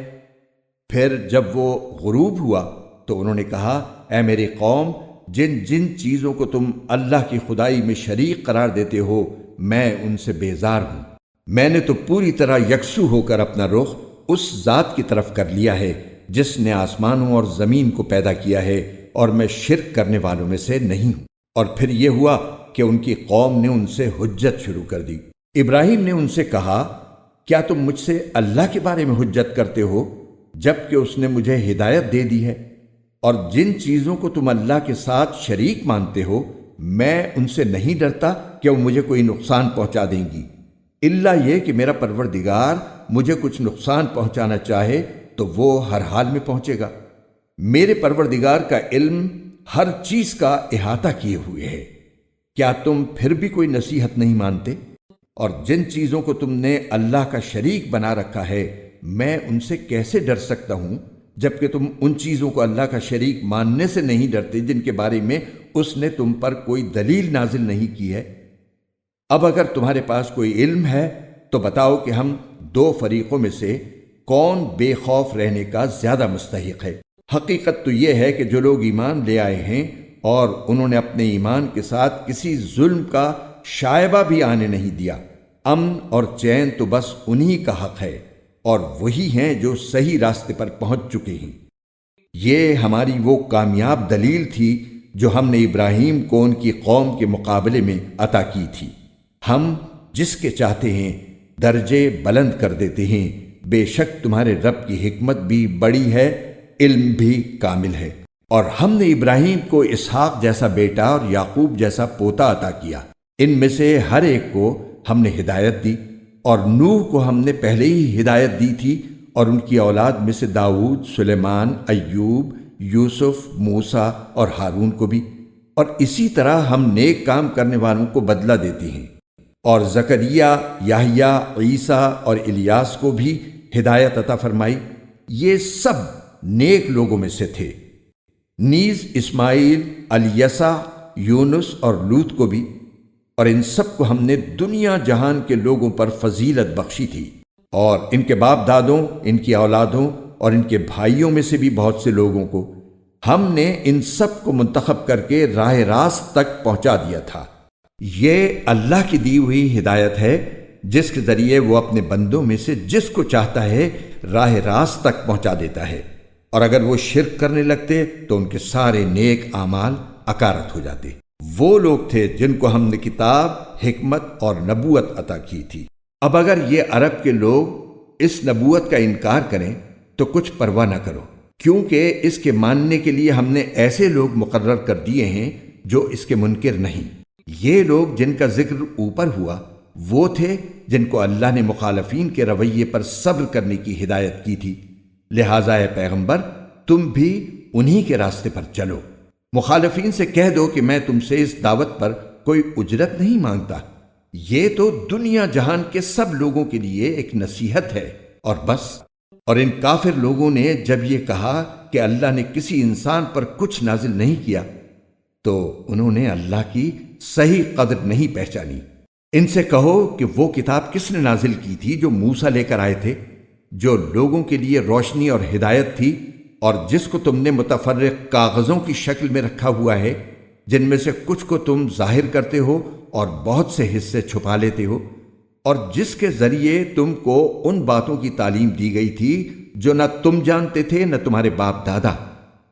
پھر جب وہ غروب ہوا تو انہوں نے کہا اے میری قوم، جن جن چیزوں کو تم اللہ کی خدائی میں شریک قرار دیتے ہو میں ان سے بیزار ہوں۔ میں نے تو پوری طرح یکسو ہو کر اپنا رخ اس ذات کی طرف کر لیا ہے جس نے آسمانوں اور زمین کو پیدا کیا ہے، اور میں شرک کرنے والوں میں سے نہیں ہوں۔ اور پھر یہ ہوا کہ ان کی قوم نے ان سے حجت شروع کر دی۔ ابراہیم نے ان سے کہا کیا تم مجھ سے اللہ کے بارے میں حجت کرتے ہو جبکہ اس نے مجھے ہدایت دے دی ہے؟ اور جن چیزوں کو تم اللہ کے ساتھ شریک مانتے ہو میں ان سے نہیں ڈرتا کہ وہ مجھے کوئی نقصان پہنچا دیں گی، الا یہ کہ میرا پروردگار مجھے کچھ نقصان پہنچانا چاہے تو وہ ہر حال میں پہنچے گا۔ میرے پروردگار کا علم ہر چیز کا احاطہ کیے ہوئے ہے۔ کیا تم پھر بھی کوئی نصیحت نہیں مانتے؟ اور جن چیزوں کو تم نے اللہ کا شریک بنا رکھا ہے میں ان سے کیسے ڈر سکتا ہوں جبکہ تم ان چیزوں کو اللہ کا شریک ماننے سے نہیں ڈرتے جن کے بارے میں اس نے تم پر کوئی دلیل نازل نہیں کی ہے۔ اب اگر تمہارے پاس کوئی علم ہے تو بتاؤ کہ ہم دو فریقوں میں سے کون بے خوف رہنے کا زیادہ مستحق ہے۔ حقیقت تو یہ ہے کہ جو لوگ ایمان لے آئے ہیں اور انہوں نے اپنے ایمان کے ساتھ کسی ظلم کا شائبہ بھی آنے نہیں دیا، امن اور چین تو بس انہی کا حق ہے، اور وہی ہیں جو صحیح راستے پر پہنچ چکے ہیں۔ یہ ہماری وہ کامیاب دلیل تھی جو ہم نے ابراہیم کو ان کی قوم کے مقابلے میں عطا کی تھی۔ ہم جس کے چاہتے ہیں درجے بلند کر دیتے ہیں، بے شک تمہارے رب کی حکمت بھی بڑی ہے، علم بھی کامل ہے۔ اور ہم نے ابراہیم کو اسحاق جیسا بیٹا اور یعقوب جیسا پوتا عطا کیا، ان میں سے ہر ایک کو ہم نے ہدایت دی، اور نوح کو ہم نے پہلے ہی ہدایت دی تھی، اور ان کی اولاد میں سے داؤد، سلیمان، ایوب، یوسف، موسیٰ اور ہارون کو بھی۔ اور اسی طرح ہم نیک کام کرنے والوں کو بدلہ دیتے ہیں۔ اور زکریا، یحییٰ، عیسیٰ اور الیاس کو بھی ہدایت عطا فرمائی، یہ سب نیک لوگوں میں سے تھے۔ نیز اسماعیل، الیسع، یونس اور لوط کو بھی، اور ان سب کو ہم نے دنیا جہان کے لوگوں پر فضیلت بخشی تھی، اور ان کے باپ دادوں، ان کی اولادوں اور ان کے بھائیوں میں سے بھی بہت سے لوگوں کو ہم نے ان سب کو منتخب کر کے راہ راست تک پہنچا دیا تھا۔ یہ اللہ کی دی ہوئی ہدایت ہے جس کے ذریعے وہ اپنے بندوں میں سے جس کو چاہتا ہے راہ راست تک پہنچا دیتا ہے، اور اگر وہ شرک کرنے لگتے تو ان کے سارے نیک اعمال اکارت ہو جاتے۔ وہ لوگ تھے جن کو ہم نے کتاب، حکمت اور نبوت عطا کی تھی۔ اب اگر یہ عرب کے لوگ اس نبوت کا انکار کریں تو کچھ پرواہ نہ کرو، کیونکہ اس کے ماننے کے لیے ہم نے ایسے لوگ مقرر کر دیے ہیں جو اس کے منکر نہیں۔ یہ لوگ جن کا ذکر اوپر ہوا وہ تھے جن کو اللہ نے مخالفین کے رویے پر صبر کرنے کی ہدایت کی تھی، لہٰذا اے پیغمبر تم بھی انہی کے راستے پر چلو۔ مخالفین سے کہہ دو کہ میں تم سے اس دعوت پر کوئی اجرت نہیں مانگتا، یہ تو دنیا جہان کے سب لوگوں کے لیے ایک نصیحت ہے اور بس۔ اور ان کافر لوگوں نے جب یہ کہا کہ اللہ نے کسی انسان پر کچھ نازل نہیں کیا تو انہوں نے اللہ کی صحیح قدر نہیں پہچانی۔ ان سے کہو کہ وہ کتاب کس نے نازل کی تھی جو موسیٰ لے کر آئے تھے، جو لوگوں کے لیے روشنی اور ہدایت تھی، اور جس کو تم نے متفرق کاغذوں کی شکل میں رکھا ہوا ہے، جن میں سے کچھ کو تم ظاہر کرتے ہو اور بہت سے حصے چھپا لیتے ہو، اور جس کے ذریعے تم کو ان باتوں کی تعلیم دی گئی تھی جو نہ تم جانتے تھے نہ تمہارے باپ دادا۔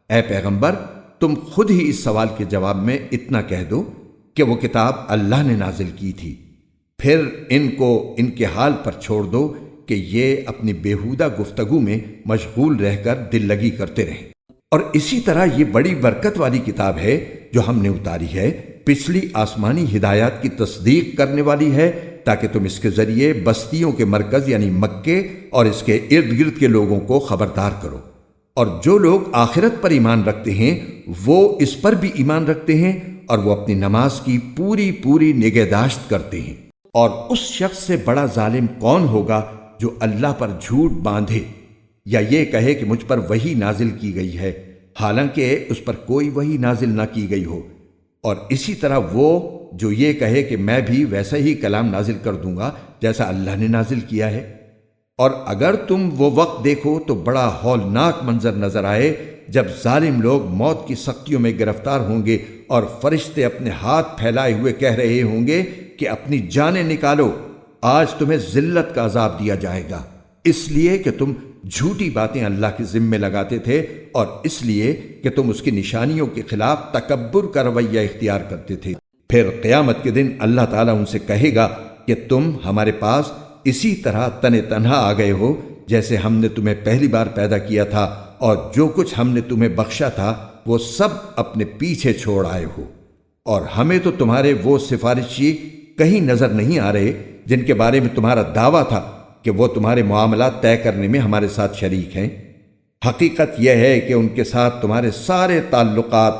اے پیغمبر تم خود ہی اس سوال کے جواب میں اتنا کہہ دو کہ وہ کتاب اللہ نے نازل کی تھی، پھر ان کو ان کے حال پر چھوڑ دو کہ یہ اپنی بیہودہ گفتگو میں مشغول رہ کر دل لگی کرتے رہیں۔ اور اسی طرح یہ بڑی برکت والی کتاب ہے جو ہم نے اتاری ہے، پچھلی آسمانی ہدایات کی تصدیق کرنے والی ہے، تاکہ تم اس کے ذریعے بستیوں کے مرکز یعنی مکے اور اس کے ارد گرد کے لوگوں کو خبردار کرو۔ اور جو لوگ آخرت پر ایمان رکھتے ہیں وہ اس پر بھی ایمان رکھتے ہیں، اور وہ اپنی نماز کی پوری نگہداشت کرتے ہیں۔ اور اس شخص سے بڑا ظالم کون ہوگا جو اللہ پر جھوٹ باندھے یا یہ کہے کہ مجھ پر وحی نازل کی گئی ہے، حالانکہ اس پر کوئی وحی نازل نہ کی گئی ہو، اور اسی طرح وہ جو یہ کہے کہ میں بھی ویسا ہی کلام نازل کر دوں گا جیسا اللہ نے نازل کیا ہے۔ اور اگر تم وہ وقت دیکھو تو بڑا ہولناک منظر نظر آئے جب ظالم لوگ موت کی سختیوں میں گرفتار ہوں گے اور فرشتے اپنے ہاتھ پھیلائے ہوئے کہہ رہے ہوں گے کہ اپنی جانیں نکالو، آج تمہیں ذلت کا عذاب دیا جائے گا، اس لیے کہ تم جھوٹی باتیں اللہ کے ذمے لگاتے تھے، اور اس لیے کہ تم اس کی نشانیوں کے خلاف تکبر کا رویہ اختیار کرتے تھے۔ پھر قیامت کے دن اللہ تعالیٰ ان سے کہے گا کہ تم ہمارے پاس اسی طرح تنہا آ گئے ہو جیسے ہم نے تمہیں پہلی بار پیدا کیا تھا، اور جو کچھ ہم نے تمہیں بخشا تھا وہ سب اپنے پیچھے چھوڑ آئے ہو، اور ہمیں تو تمہارے وہ سفارشی کہیں نظر نہیں آ رہے جن کے بارے میں تمہارا دعویٰ تھا کہ وہ تمہارے معاملات طے کرنے میں ہمارے ساتھ شریک ہیں۔ حقیقت یہ ہے کہ ان کے ساتھ تمہارے سارے تعلقات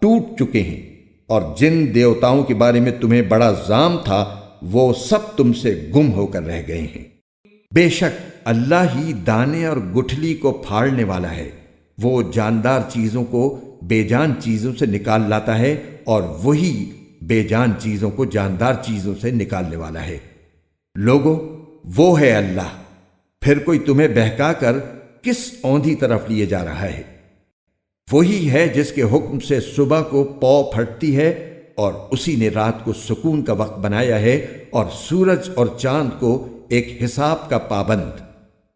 ٹوٹ چکے ہیں، اور جن دیوتاؤں کے بارے میں تمہیں بڑا زام تھا وہ سب تم سے گم ہو کر رہ گئے ہیں۔ بے شک اللہ ہی دانے اور گٹھلی کو پھاڑنے والا ہے، وہ جاندار چیزوں کو بے جان چیزوں سے نکال لاتا ہے، اور وہی بے جان چیزوں کو جاندار چیزوں سے نکالنے والا ہے۔ لوگو وہ ہے اللہ، پھر کوئی تمہیں بہکا کر کس اوندھی طرف لیے جا رہا ہے؟ وہی ہے جس کے حکم سے صبح کو پو پھٹتی ہے، اور اسی نے رات کو سکون کا وقت بنایا ہے، اور سورج اور چاند کو ایک حساب کا پابند۔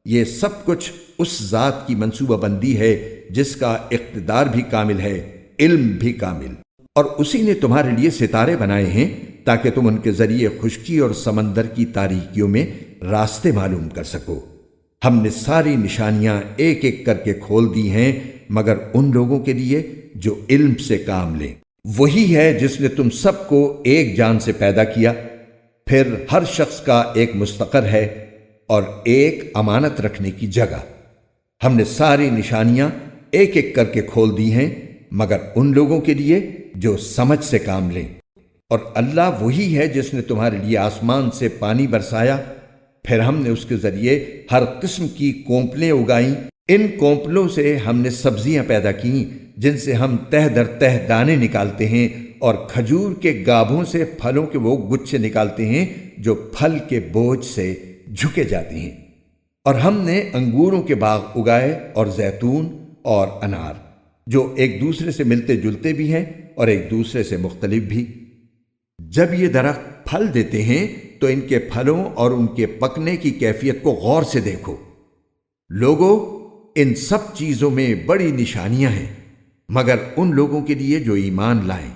یہ سب کچھ اس ذات کی منصوبہ بندی ہے جس کا اقتدار بھی کامل ہے، علم بھی کامل۔ اور اسی نے تمہارے لیے ستارے بنائے ہیں تاکہ تم ان کے ذریعے خشکی اور سمندر کی تاریکیوں میں راستے معلوم کر سکو۔ ہم نے ساری نشانیاں ایک ایک کر کے کھول دی ہیں مگر ان لوگوں کے لیے جو علم سے کام لیں۔ وہی ہے جس نے تم سب کو ایک جان سے پیدا کیا، پھر ہر شخص کا ایک مستقر ہے اور ایک امانت رکھنے کی جگہ۔ ہم نے ساری نشانیاں ایک ایک کر کے کھول دی ہیں مگر ان لوگوں کے لیے جو سمجھ سے کام لیں۔ اور اللہ وہی ہے جس نے تمہارے لیے آسمان سے پانی برسایا، پھر ہم نے اس کے ذریعے ہر قسم کی کونپلیں اگائیں، ان کونپلوں سے ہم نے سبزیاں پیدا کیں جن سے ہم تہ در تہ دانے نکالتے ہیں، اور کھجور کے گابھوں سے پھلوں کے وہ گچھے نکالتے ہیں جو پھل کے بوجھ سے جھکے جاتی ہیں۔ اور ہم نے انگوروں کے باغ اگائے اور زیتون اور انار، جو ایک دوسرے سے ملتے جلتے بھی ہیں اور ایک دوسرے سے مختلف بھی۔ جب یہ درخت پھل دیتے ہیں تو ان کے پھلوں اور ان کے پکنے کی کیفیت کو غور سے دیکھو۔ لوگوں، ان سب چیزوں میں بڑی نشانیاں ہیں مگر ان لوگوں کے لیے جو ایمان لائیں۔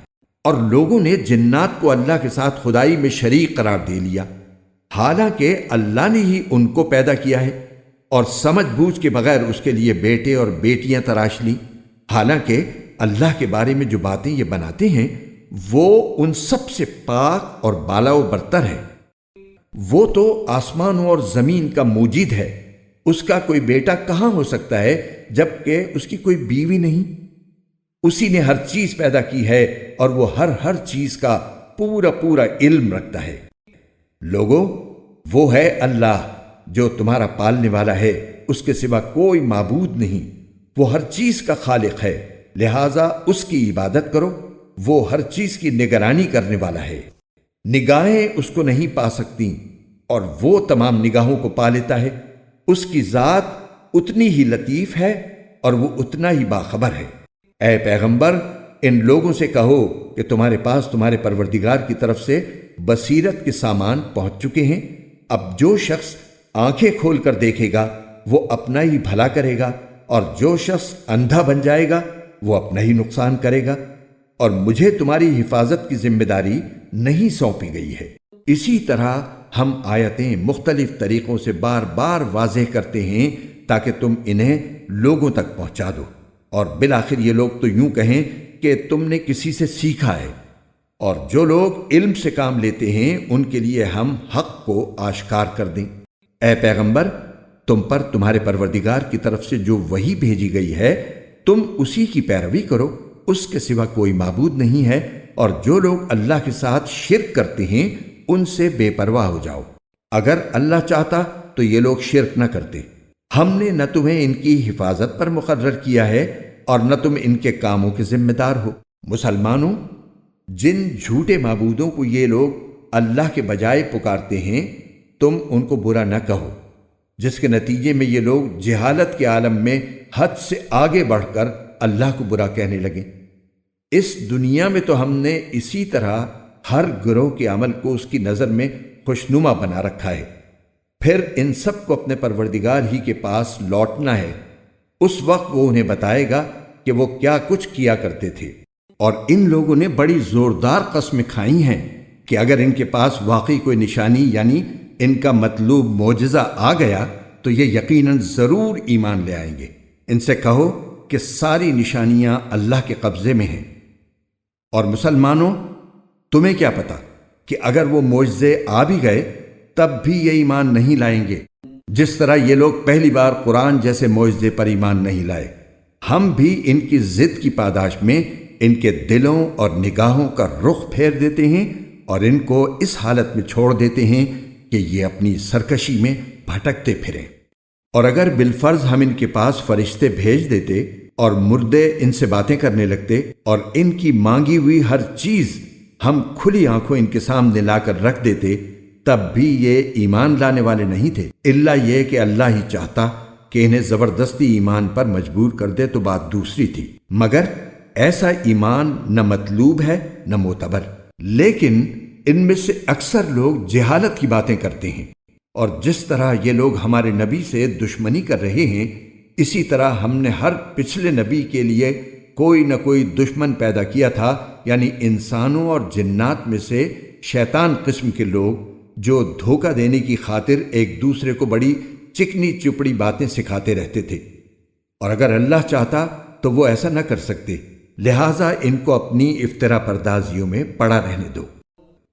اور لوگوں نے جنات کو اللہ کے ساتھ خدائی میں شریک قرار دے لیا، حالانکہ اللہ نے ہی ان کو پیدا کیا ہے، اور سمجھ بوجھ کے بغیر اس کے لیے بیٹے اور بیٹیاں تراش لی، حالانکہ اللہ کے بارے میں جو باتیں یہ بناتے ہیں وہ ان سب سے پاک اور بالا و برتر ہے۔ وہ تو آسمانوں اور زمین کا موجد ہے، اس کا کوئی بیٹا کہاں ہو سکتا ہے جبکہ اس کی کوئی بیوی نہیں؟ اسی نے ہر چیز پیدا کی ہے اور وہ ہر چیز کا پورا علم رکھتا ہے۔ لوگوں، وہ ہے اللہ جو تمہارا پالنے والا ہے، اس کے سوا کوئی معبود نہیں، وہ ہر چیز کا خالق ہے، لہٰذا اس کی عبادت کرو، وہ ہر چیز کی نگرانی کرنے والا ہے۔ نگاہیں اس کو نہیں پا سکتی اور وہ تمام نگاہوں کو پا لیتا ہے، اس کی ذات اتنی ہی لطیف ہے اور وہ اتنا ہی باخبر ہے۔ اے پیغمبر، ان لوگوں سے کہو کہ تمہارے پاس تمہارے پروردگار کی طرف سے بصیرت کے سامان پہنچ چکے ہیں، اب جو شخص آنکھیں کھول کر دیکھے گا وہ اپنا ہی بھلا کرے گا، اور جو شخص اندھا بن جائے گا وہ اپنا ہی نقصان کرے گا، اور مجھے تمہاری حفاظت کی ذمہ داری نہیں سونپی گئی ہے۔ اسی طرح ہم آیتیں مختلف طریقوں سے بار بار واضح کرتے ہیں تاکہ تم انہیں لوگوں تک پہنچا دو، اور بالآخر یہ لوگ تو یوں کہیں کہ تم نے کسی سے سیکھا ہے، اور جو لوگ علم سے کام لیتے ہیں ان کے لیے ہم حق کو آشکار کر دیں۔ اے پیغمبر، تم پر تمہارے پروردگار کی طرف سے جو وحی بھیجی گئی ہے تم اسی کی پیروی کرو، اس کے سوا کوئی معبود نہیں ہے، اور جو لوگ اللہ کے ساتھ شرک کرتے ہیں ان سے بے پرواہ ہو جاؤ۔ اگر اللہ چاہتا تو یہ لوگ شرک نہ کرتے۔ ہم نے نہ تمہیں ان کی حفاظت پر مقرر کیا ہے اور نہ تم ان کے کاموں کے ذمہ دار ہو۔ مسلمانوں، جن جھوٹے معبودوں کو یہ لوگ اللہ کے بجائے پکارتے ہیں تم ان کو برا نہ کہو، جس کے نتیجے میں یہ لوگ جہالت کے عالم میں حد سے آگے بڑھ کر اللہ کو برا کہنے لگے۔ اس دنیا میں تو ہم نے اسی طرح ہر گروہ کے عمل کو اس کی نظر میں خوشنما بنا رکھا ہے، پھر ان سب کو اپنے پروردگار ہی کے پاس لوٹنا ہے، اس وقت وہ انہیں بتائے گا کہ وہ کیا کچھ کیا کرتے تھے۔ اور ان لوگوں نے بڑی زوردار قسمیں کھائی ہیں کہ اگر ان کے پاس واقعی کوئی نشانی یعنی ان کا مطلوب معجزہ آ گیا تو یہ یقیناً ضرور ایمان لے آئیں گے۔ ان سے کہو کہ ساری نشانیاں اللہ کے قبضے میں ہیں، اور مسلمانوں تمہیں کیا پتا کہ اگر وہ معجزے آ بھی گئے تب بھی یہ ایمان نہیں لائیں گے، جس طرح یہ لوگ پہلی بار قرآن جیسے معجزے پر ایمان نہیں لائے۔ ہم بھی ان کی ضد کی پاداش میں ان کے دلوں اور نگاہوں کا رخ پھیر دیتے ہیں اور ان کو اس حالت میں چھوڑ دیتے ہیں کہ یہ اپنی سرکشی میں بھٹکتے پھریں۔ اور اگر بالفرض ہم ان کے پاس فرشتے بھیج دیتے اور مردے ان سے باتیں کرنے لگتے اور ان کی مانگی ہوئی ہر چیز ہم کھلی آنکھوں ان کے سامنے لا کر رکھ دیتے تب بھی یہ ایمان لانے والے نہیں تھے، الا یہ کہ اللہ ہی چاہتا کہ انہیں زبردستی ایمان پر مجبور کر دے تو بات دوسری تھی، مگر ایسا ایمان نہ مطلوب ہے نہ معتبر۔ لیکن ان میں سے اکثر لوگ جہالت کی باتیں کرتے ہیں، اور جس طرح یہ لوگ ہمارے نبی سے دشمنی کر رہے ہیں اسی طرح ہم نے ہر پچھلے نبی کے لیے کوئی نہ کوئی دشمن پیدا کیا تھا، یعنی انسانوں اور جنات میں سے شیطان قسم کے لوگ جو دھوکہ دینے کی خاطر ایک دوسرے کو بڑی چکنی چپڑی باتیں سکھاتے رہتے تھے، اور اگر اللہ چاہتا تو وہ ایسا نہ کر سکتے، لہٰذا ان کو اپنی افترا پردازیوں میں پڑا رہنے دو۔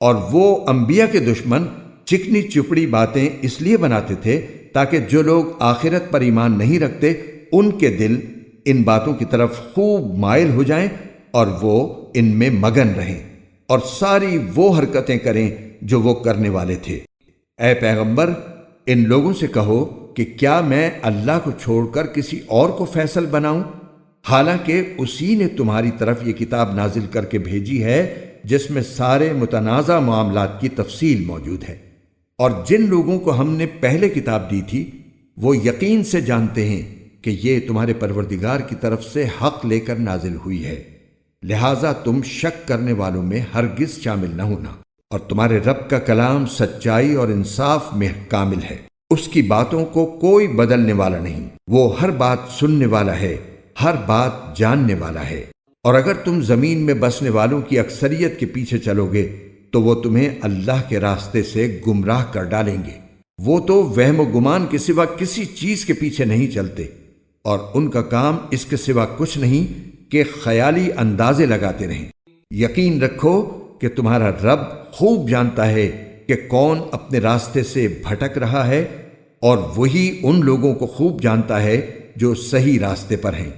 اور وہ انبیاء کے دشمن چکنی چپڑی باتیں اس لیے بناتے تھے تاکہ جو لوگ آخرت پر ایمان نہیں رکھتے ان کے دل ان باتوں کی طرف خوب مائل ہو جائیں اور وہ ان میں مگن رہیں اور ساری وہ حرکتیں کریں جو وہ کرنے والے تھے۔ اے پیغمبر، ان لوگوں سے کہو کہ کیا میں اللہ کو چھوڑ کر کسی اور کو فیصل بناؤں، حالانکہ اسی نے تمہاری طرف یہ کتاب نازل کر کے بھیجی ہے جس میں سارے متنازع معاملات کی تفصیل موجود ہے۔ اور جن لوگوں کو ہم نے پہلے کتاب دی تھی وہ یقین سے جانتے ہیں کہ یہ تمہارے پروردگار کی طرف سے حق لے کر نازل ہوئی ہے، لہٰذا تم شک کرنے والوں میں ہرگز شامل نہ ہونا، اور تمہارے رب کا کلام سچائی اور انصاف میں کامل ہے، اس کی باتوں کو کوئی بدلنے والا نہیں، وہ ہر بات سننے والا ہے، ہر بات جاننے والا ہے۔ اور اگر تم زمین میں بسنے والوں کی اکثریت کے پیچھے چلو گے تو وہ تمہیں اللہ کے راستے سے گمراہ کر ڈالیں گے۔ وہ تو وہم و گمان کے سوا کسی چیز کے پیچھے نہیں چلتے، اور ان کا کام اس کے سوا کچھ نہیں کہ خیالی اندازے لگاتے رہیں۔ یقین رکھو کہ تمہارا رب خوب جانتا ہے کہ کون اپنے راستے سے بھٹک رہا ہے، اور وہی ان لوگوں کو خوب جانتا ہے جو صحیح راستے پر ہیں۔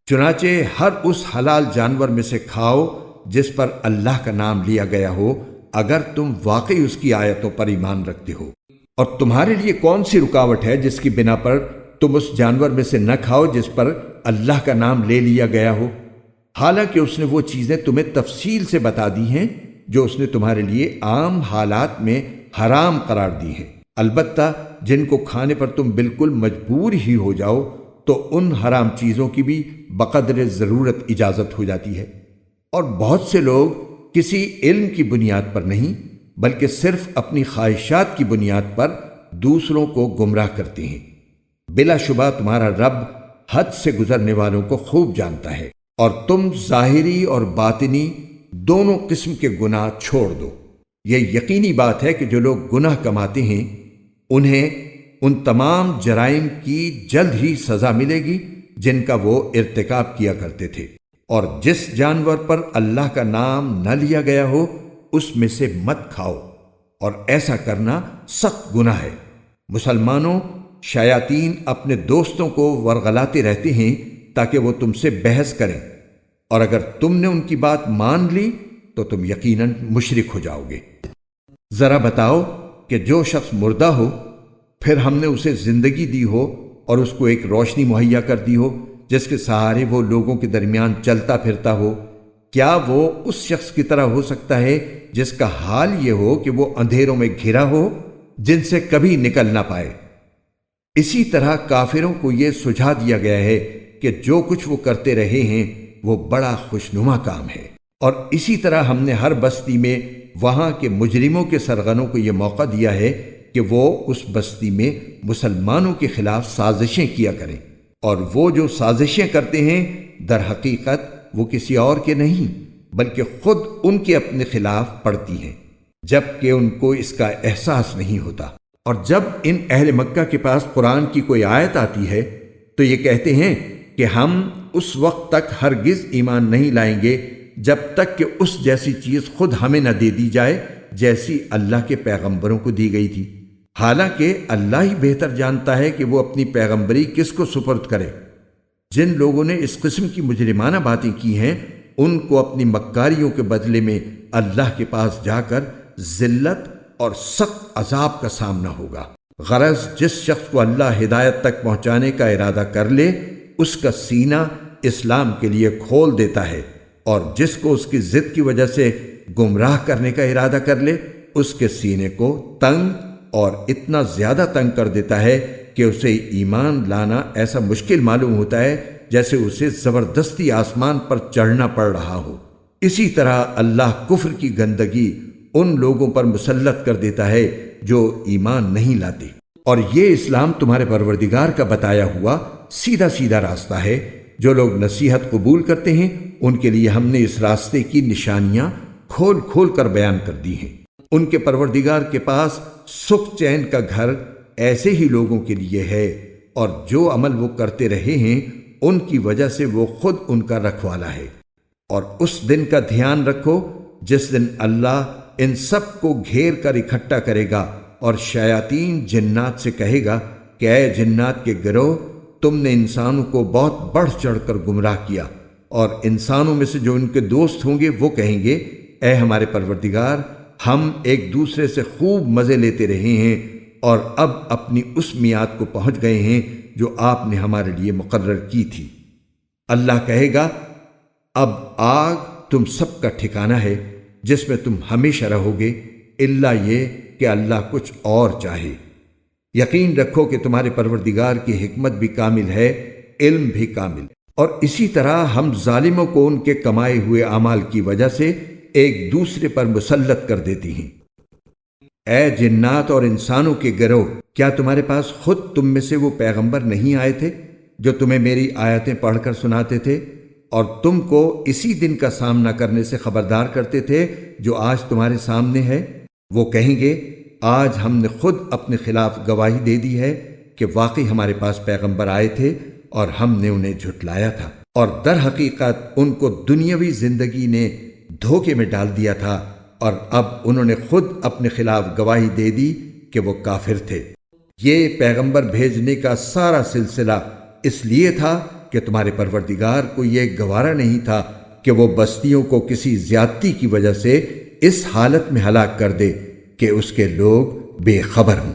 چنانچہ ہر اس حلال جانور میں سے کھاؤ جس پر اللہ کا نام لیا گیا ہو، اگر تم واقعی اس کی آیتوں پر ایمان رکھتے ہو۔ اور تمہارے لیے کون سی رکاوٹ ہے جس کی بنا پر تم اس جانور میں سے نہ کھاؤ جس پر اللہ کا نام لے لیا گیا ہو، حالانکہ اس نے وہ چیزیں تمہیں تفصیل سے بتا دی ہیں جو اس نے تمہارے لیے عام حالات میں حرام قرار دی ہیں، البتہ جن کو کھانے پر تم بالکل مجبور ہی ہو جاؤ تو ان حرام چیزوں کی بھی بقدر ضرورت اجازت ہو جاتی ہے۔ اور بہت سے لوگ کسی علم کی بنیاد پر نہیں بلکہ صرف اپنی خواہشات کی بنیاد پر دوسروں کو گمراہ کرتے ہیں۔ بلا شبہ تمہارا رب حد سے گزرنے والوں کو خوب جانتا ہے، اور تم ظاہری اور باطنی دونوں قسم کے گناہ چھوڑ دو۔ یہ یقینی بات ہے کہ جو لوگ گناہ کماتے ہیں انہیں ان تمام جرائم کی جلد ہی سزا ملے گی جن کا وہ ارتکاب کیا کرتے تھے، اور جس جانور پر اللہ کا نام نہ لیا گیا ہو اس میں سے مت کھاؤ، اور ایسا کرنا سخت گناہ ہے۔ مسلمانوں، شیاطین اپنے دوستوں کو ورغلاتے رہتے ہیں تاکہ وہ تم سے بحث کریں، اور اگر تم نے ان کی بات مان لی تو تم یقیناً مشرک ہو جاؤ گے۔ ذرا بتاؤ کہ جو شخص مردہ ہو پھر ہم نے اسے زندگی دی ہو اور اس کو ایک روشنی مہیا کر دی ہو جس کے سہارے وہ لوگوں کے درمیان چلتا پھرتا ہو، کیا وہ اس شخص کی طرح ہو سکتا ہے جس کا حال یہ ہو کہ وہ اندھیروں میں گھرا ہو جن سے کبھی نکل نہ پائے؟ اسی طرح کافروں کو یہ سجھا دیا گیا ہے کہ جو کچھ وہ کرتے رہے ہیں وہ بڑا خوشنما کام ہے، اور اسی طرح ہم نے ہر بستی میں وہاں کے مجرموں کے سرغنوں کو یہ موقع دیا ہے کہ وہ اس بستی میں مسلمانوں کے خلاف سازشیں کیا کریں، اور وہ جو سازشیں کرتے ہیں در حقیقت وہ کسی اور کے نہیں بلکہ خود ان کے اپنے خلاف پڑتی ہیں، جبکہ ان کو اس کا احساس نہیں ہوتا۔ اور جب ان اہل مکہ کے پاس قرآن کی کوئی آیت آتی ہے تو یہ کہتے ہیں کہ ہم اس وقت تک ہرگز ایمان نہیں لائیں گے جب تک کہ اس جیسی چیز خود ہمیں نہ دے دی جائے جیسی اللہ کے پیغمبروں کو دی گئی تھی، حالانکہ اللہ ہی بہتر جانتا ہے کہ وہ اپنی پیغمبری کس کو سپرد کرے۔ جن لوگوں نے اس قسم کی مجرمانہ باتیں کی ہیں ان کو اپنی مکاریوں کے بدلے میں اللہ کے پاس جا کر ذلت اور سخت عذاب کا سامنا ہوگا۔ غرض جس شخص کو اللہ ہدایت تک پہنچانے کا ارادہ کر لے اس کا سینہ اسلام کے لیے کھول دیتا ہے، اور جس کو اس کی ضد کی وجہ سے گمراہ کرنے کا ارادہ کر لے اس کے سینے کو تنگ اور اتنا زیادہ تنگ کر دیتا ہے کہ اسے ایمان لانا ایسا مشکل معلوم ہوتا ہے جیسے اسے زبردستی آسمان پر چڑھنا پڑ رہا ہو۔ اسی طرح اللہ کفر کی گندگی ان لوگوں پر مسلط کر دیتا ہے جو ایمان نہیں لاتے، اور یہ اسلام تمہارے پروردگار کا بتایا ہوا سیدھا سیدھا راستہ ہے۔ جو لوگ نصیحت قبول کرتے ہیں ان کے لیے ہم نے اس راستے کی نشانیاں کھول کھول کر بیان کر دی ہیں۔ ان کے پروردگار کے پاس سکھ چین کا گھر ایسے ہی لوگوں کے لیے ہے، اور جو عمل وہ کرتے رہے ہیں ان کی وجہ سے وہ خود ان کا رکھوالا ہے۔ اور اس دن کا دھیان رکھو جس دن اللہ ان سب کو گھیر کر اکٹھا کرے گا، اور شیاطین جنات سے کہے گا کہ اے جنات کے گروہ، تم نے انسانوں کو بہت بڑھ چڑھ کر گمراہ کیا، اور انسانوں میں سے جو ان کے دوست ہوں گے وہ کہیں گے اے ہمارے پروردگار، ہم ایک دوسرے سے خوب مزے لیتے رہے ہیں اور اب اپنی اس میعاد کو پہنچ گئے ہیں جو آپ نے ہمارے لیے مقرر کی تھی۔ اللہ کہے گا اب آگ تم سب کا ٹھکانہ ہے جس میں تم ہمیشہ رہو گے، الا یہ کہ اللہ کچھ اور چاہے۔ یقین رکھو کہ تمہارے پروردگار کی حکمت بھی کامل ہے، علم بھی کامل، اور اسی طرح ہم ظالموں کو ان کے کمائے ہوئے اعمال کی وجہ سے ایک دوسرے پر مسلط کر دیتی ہیں۔ اے جنات اور انسانوں کے گروہ، کیا تمہارے پاس خود تم میں سے وہ پیغمبر نہیں آئے تھے جو تمہیں میری آیتیں پڑھ کر سناتے تھے اور تم کو اسی دن کا سامنا کرنے سے خبردار کرتے تھے جو آج تمہارے سامنے ہے؟ وہ کہیں گے آج ہم نے خود اپنے خلاف گواہی دے دی ہے کہ واقعی ہمارے پاس پیغمبر آئے تھے اور ہم نے انہیں جھٹلایا تھا، اور در حقیقت ان کو دنیاوی زندگی نے دھوکے میں ڈال دیا تھا اور اب انہوں نے خود اپنے خلاف گواہی دے دی کہ وہ کافر تھے۔ یہ پیغمبر بھیجنے کا سارا سلسلہ اس لیے تھا کہ تمہارے پروردگار کو یہ گوارا نہیں تھا کہ وہ بستیوں کو کسی زیادتی کی وجہ سے اس حالت میں ہلاک کر دے کہ اس کے لوگ بے خبر ہوں،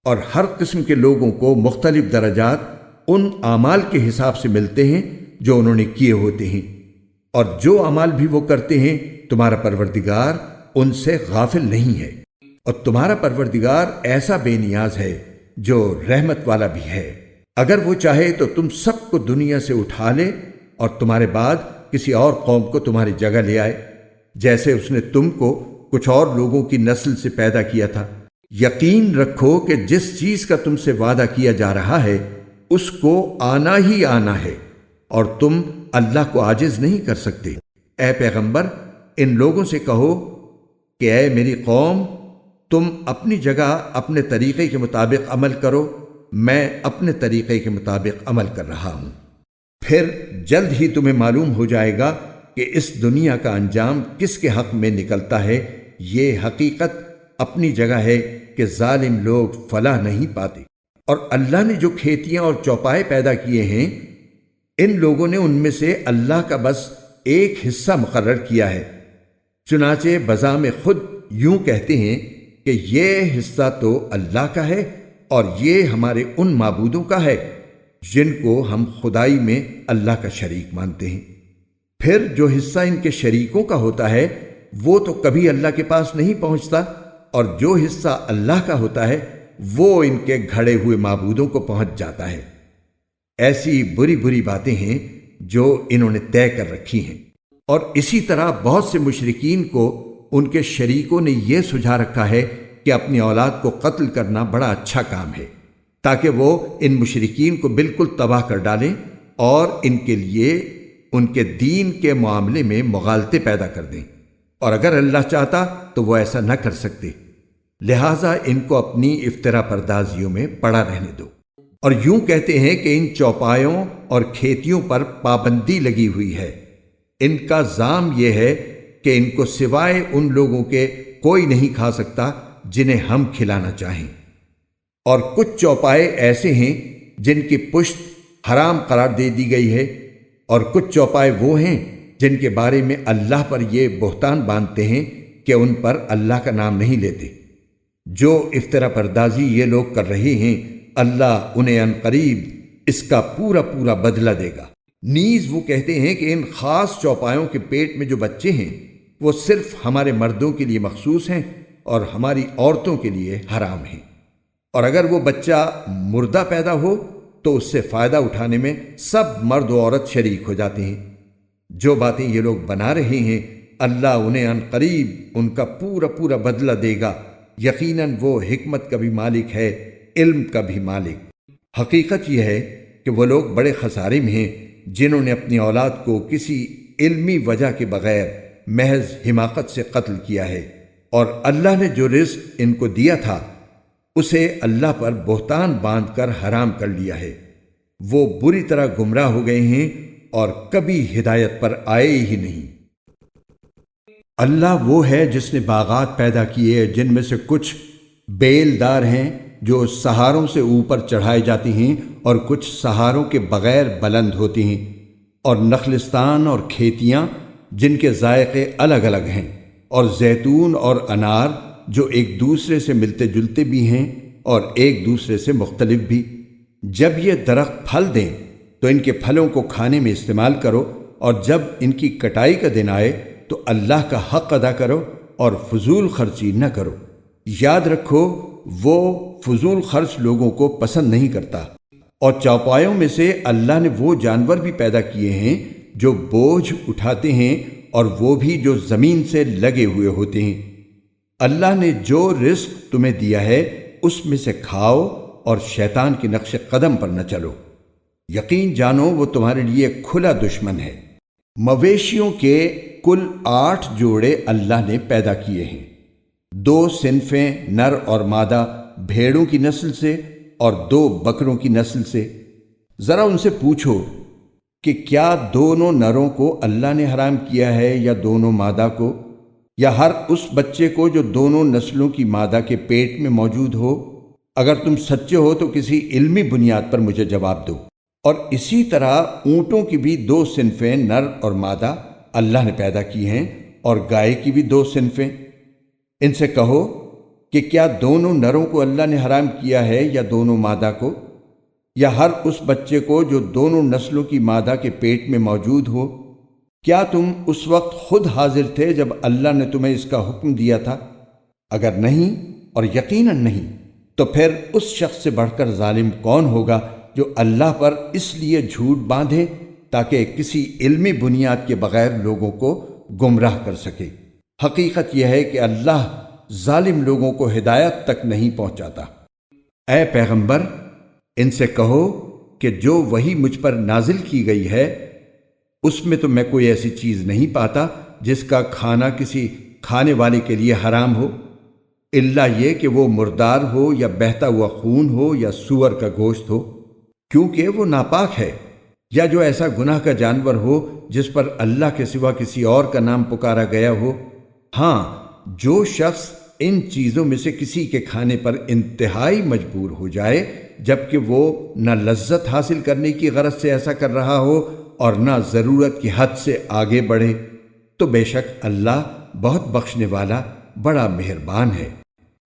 اور ہر قسم کے لوگوں کو مختلف درجات ان اعمال کے حساب سے ملتے ہیں جو انہوں نے کیے ہوتے ہیں، اور جو اعمال بھی وہ کرتے ہیں تمہارا پروردگار ان سے غافل نہیں ہے، اور تمہارا پروردگار ایسا بے نیاز ہے جو رحمت والا بھی ہے۔ اگر وہ چاہے تو تم سب کو دنیا سے اٹھا لے اور تمہارے بعد کسی اور قوم کو تمہاری جگہ لے آئے، جیسے اس نے تم کو کچھ اور لوگوں کی نسل سے پیدا کیا تھا۔ یقین رکھو کہ جس چیز کا تم سے وعدہ کیا جا رہا ہے اس کو آنا ہی آنا ہے، اور تم اللہ کو عاجز نہیں کر سکتے۔ اے پیغمبر، ان لوگوں سے کہو کہ اے میری قوم، تم اپنی جگہ اپنے طریقے کے مطابق عمل کرو، میں اپنے طریقے کے مطابق عمل کر رہا ہوں۔ پھر جلد ہی تمہیں معلوم ہو جائے گا کہ اس دنیا کا انجام کس کے حق میں نکلتا ہے۔ یہ حقیقت اپنی جگہ ہے کہ ظالم لوگ فلاح نہیں پاتے، اور اللہ نے جو کھیتیاں اور چوپائے پیدا کیے ہیں ان لوگوں نے ان میں سے اللہ کا بس ایک حصہ مقرر کیا ہے، چنانچہ بذام خود یوں کہتے ہیں کہ یہ حصہ تو اللہ کا ہے اور یہ ہمارے ان معبودوں کا ہے جن کو ہم خدائی میں اللہ کا شریک مانتے ہیں۔ پھر جو حصہ ان کے شریکوں کا ہوتا ہے وہ تو کبھی اللہ کے پاس نہیں پہنچتا، اور جو حصہ اللہ کا ہوتا ہے وہ ان کے گھڑے ہوئے معبودوں کو پہنچ جاتا ہے۔ ایسی بری بری باتیں ہیں جو انہوں نے طے کر رکھی ہیں، اور اسی طرح بہت سے مشرکین کو ان کے شریکوں نے یہ سجھا رکھا ہے کہ اپنی اولاد کو قتل کرنا بڑا اچھا کام ہے، تاکہ وہ ان مشرکین کو بالکل تباہ کر ڈالیں اور ان کے لیے ان کے دین کے معاملے میں مغالطے پیدا کر دیں، اور اگر اللہ چاہتا تو وہ ایسا نہ کر سکتے، لہٰذا ان کو اپنی افترا پردازیوں میں پڑا رہنے دو۔ اور یوں کہتے ہیں کہ ان چوپایوں اور کھیتیوں پر پابندی لگی ہوئی ہے، ان کا زعم یہ ہے کہ ان کو سوائے ان لوگوں کے کوئی نہیں کھا سکتا جنہیں ہم کھلانا چاہیں، اور کچھ چوپائے ایسے ہیں جن کی پشت حرام قرار دے دی گئی ہے، اور کچھ چوپائے وہ ہیں جن کے بارے میں اللہ پر یہ بہتان باندھتے ہیں کہ ان پر اللہ کا نام نہیں لیتے۔ جو افطرا پردازی یہ لوگ کر رہے ہیں اللہ انہیں عن قریب اس کا پورا پورا بدلہ دے گا۔ نیز وہ کہتے ہیں کہ ان خاص چوپایوں کے پیٹ میں جو بچے ہیں وہ صرف ہمارے مردوں کے لیے مخصوص ہیں اور ہماری عورتوں کے لیے حرام ہیں، اور اگر وہ بچہ مردہ پیدا ہو تو اس سے فائدہ اٹھانے میں سب مرد و عورت شریک ہو جاتے ہیں۔ جو باتیں یہ لوگ بنا رہے ہیں اللہ انہیں عن قریب ان کا پورا پورا بدلہ دے گا، یقیناً وہ حکمت کا بھی مالک ہے، علم کا بھی مالک۔ حقیقت یہ ہے کہ وہ لوگ بڑے خسارے میں ہیں جنہوں نے اپنی اولاد کو کسی علمی وجہ کے بغیر محض حماقت سے قتل کیا ہے، اور اللہ نے جو رزق ان کو دیا تھا اسے اللہ پر بہتان باندھ کر حرام کر لیا ہے۔ وہ بری طرح گمراہ ہو گئے ہیں اور کبھی ہدایت پر آئے ہی نہیں۔ اللہ وہ ہے جس نے باغات پیدا کیے جن میں سے کچھ بیلدار ہیں جو سہاروں سے اوپر چڑھائے جاتے ہیں اور کچھ سہاروں کے بغیر بلند ہوتے ہیں، اور نخلستان اور کھیتیاں جن کے ذائقے الگ الگ ہیں، اور زیتون اور انار جو ایک دوسرے سے ملتے جلتے بھی ہیں اور ایک دوسرے سے مختلف بھی۔ جب یہ درخت پھل دیں تو ان کے پھلوں کو کھانے میں استعمال کرو، اور جب ان کی کٹائی کا دن آئے تو اللہ کا حق ادا کرو اور فضول خرچی نہ کرو۔ یاد رکھو وہ فضول خرچ لوگوں کو پسند نہیں کرتا۔ اور چوپایوں میں سے اللہ نے وہ جانور بھی پیدا کیے ہیں جو بوجھ اٹھاتے ہیں، اور وہ بھی جو زمین سے لگے ہوئے ہوتے ہیں۔ اللہ نے جو رزق تمہیں دیا ہے اس میں سے کھاؤ، اور شیطان کے نقش قدم پر نہ چلو۔ یقین جانو وہ تمہارے لیے کھلا دشمن ہے۔ مویشیوں کے کل 8 جوڑے اللہ نے پیدا کیے ہیں، 2 صنفیں نر اور مادہ بھیڑوں کی نسل سے اور 2 بکروں کی نسل سے۔ ذرا ان سے پوچھو کہ کیا دونوں نروں کو اللہ نے حرام کیا ہے یا دونوں مادہ کو، یا ہر اس بچے کو جو دونوں نسلوں کی مادہ کے پیٹ میں موجود ہو؟ اگر تم سچے ہو تو کسی علمی بنیاد پر مجھے جواب دو۔ اور اسی طرح اونٹوں کی بھی 2 صنفیں نر اور مادہ اللہ نے پیدا کی ہیں، اور گائے کی بھی 2 صنفیں۔ ان سے کہو کہ کیا دونوں نروں کو اللہ نے حرام کیا ہے یا دونوں مادہ کو، یا ہر اس بچے کو جو دونوں نسلوں کی مادہ کے پیٹ میں موجود ہو؟ کیا تم اس وقت خود حاضر تھے جب اللہ نے تمہیں اس کا حکم دیا تھا؟ اگر نہیں، اور یقیناً نہیں، تو پھر اس شخص سے بڑھ کر ظالم کون ہوگا جو اللہ پر اس لیے جھوٹ باندھے تاکہ کسی علمی بنیاد کے بغیر لوگوں کو گمراہ کر سکے۔ حقیقت یہ ہے کہ اللہ ظالم لوگوں کو ہدایت تک نہیں پہنچاتا۔ اے پیغمبر، ان سے کہو کہ جو وحی مجھ پر نازل کی گئی ہے اس میں تو میں کوئی ایسی چیز نہیں پاتا جس کا کھانا کسی کھانے والے کے لیے حرام ہو، الا یہ کہ وہ مردار ہو یا بہتا ہوا خون ہو یا سور کا گوشت ہو، کیونکہ وہ ناپاک ہے، یا جو ایسا گناہ کا جانور ہو جس پر اللہ کے سوا کسی اور کا نام پکارا گیا ہو۔ ہاں، جو شخص ان چیزوں میں سے کسی کے کھانے پر انتہائی مجبور ہو جائے جبکہ وہ نہ لذت حاصل کرنے کی غرض سے ایسا کر رہا ہو اور نہ ضرورت کی حد سے آگے بڑھے، تو بے شک اللہ بہت بخشنے والا بڑا مہربان ہے۔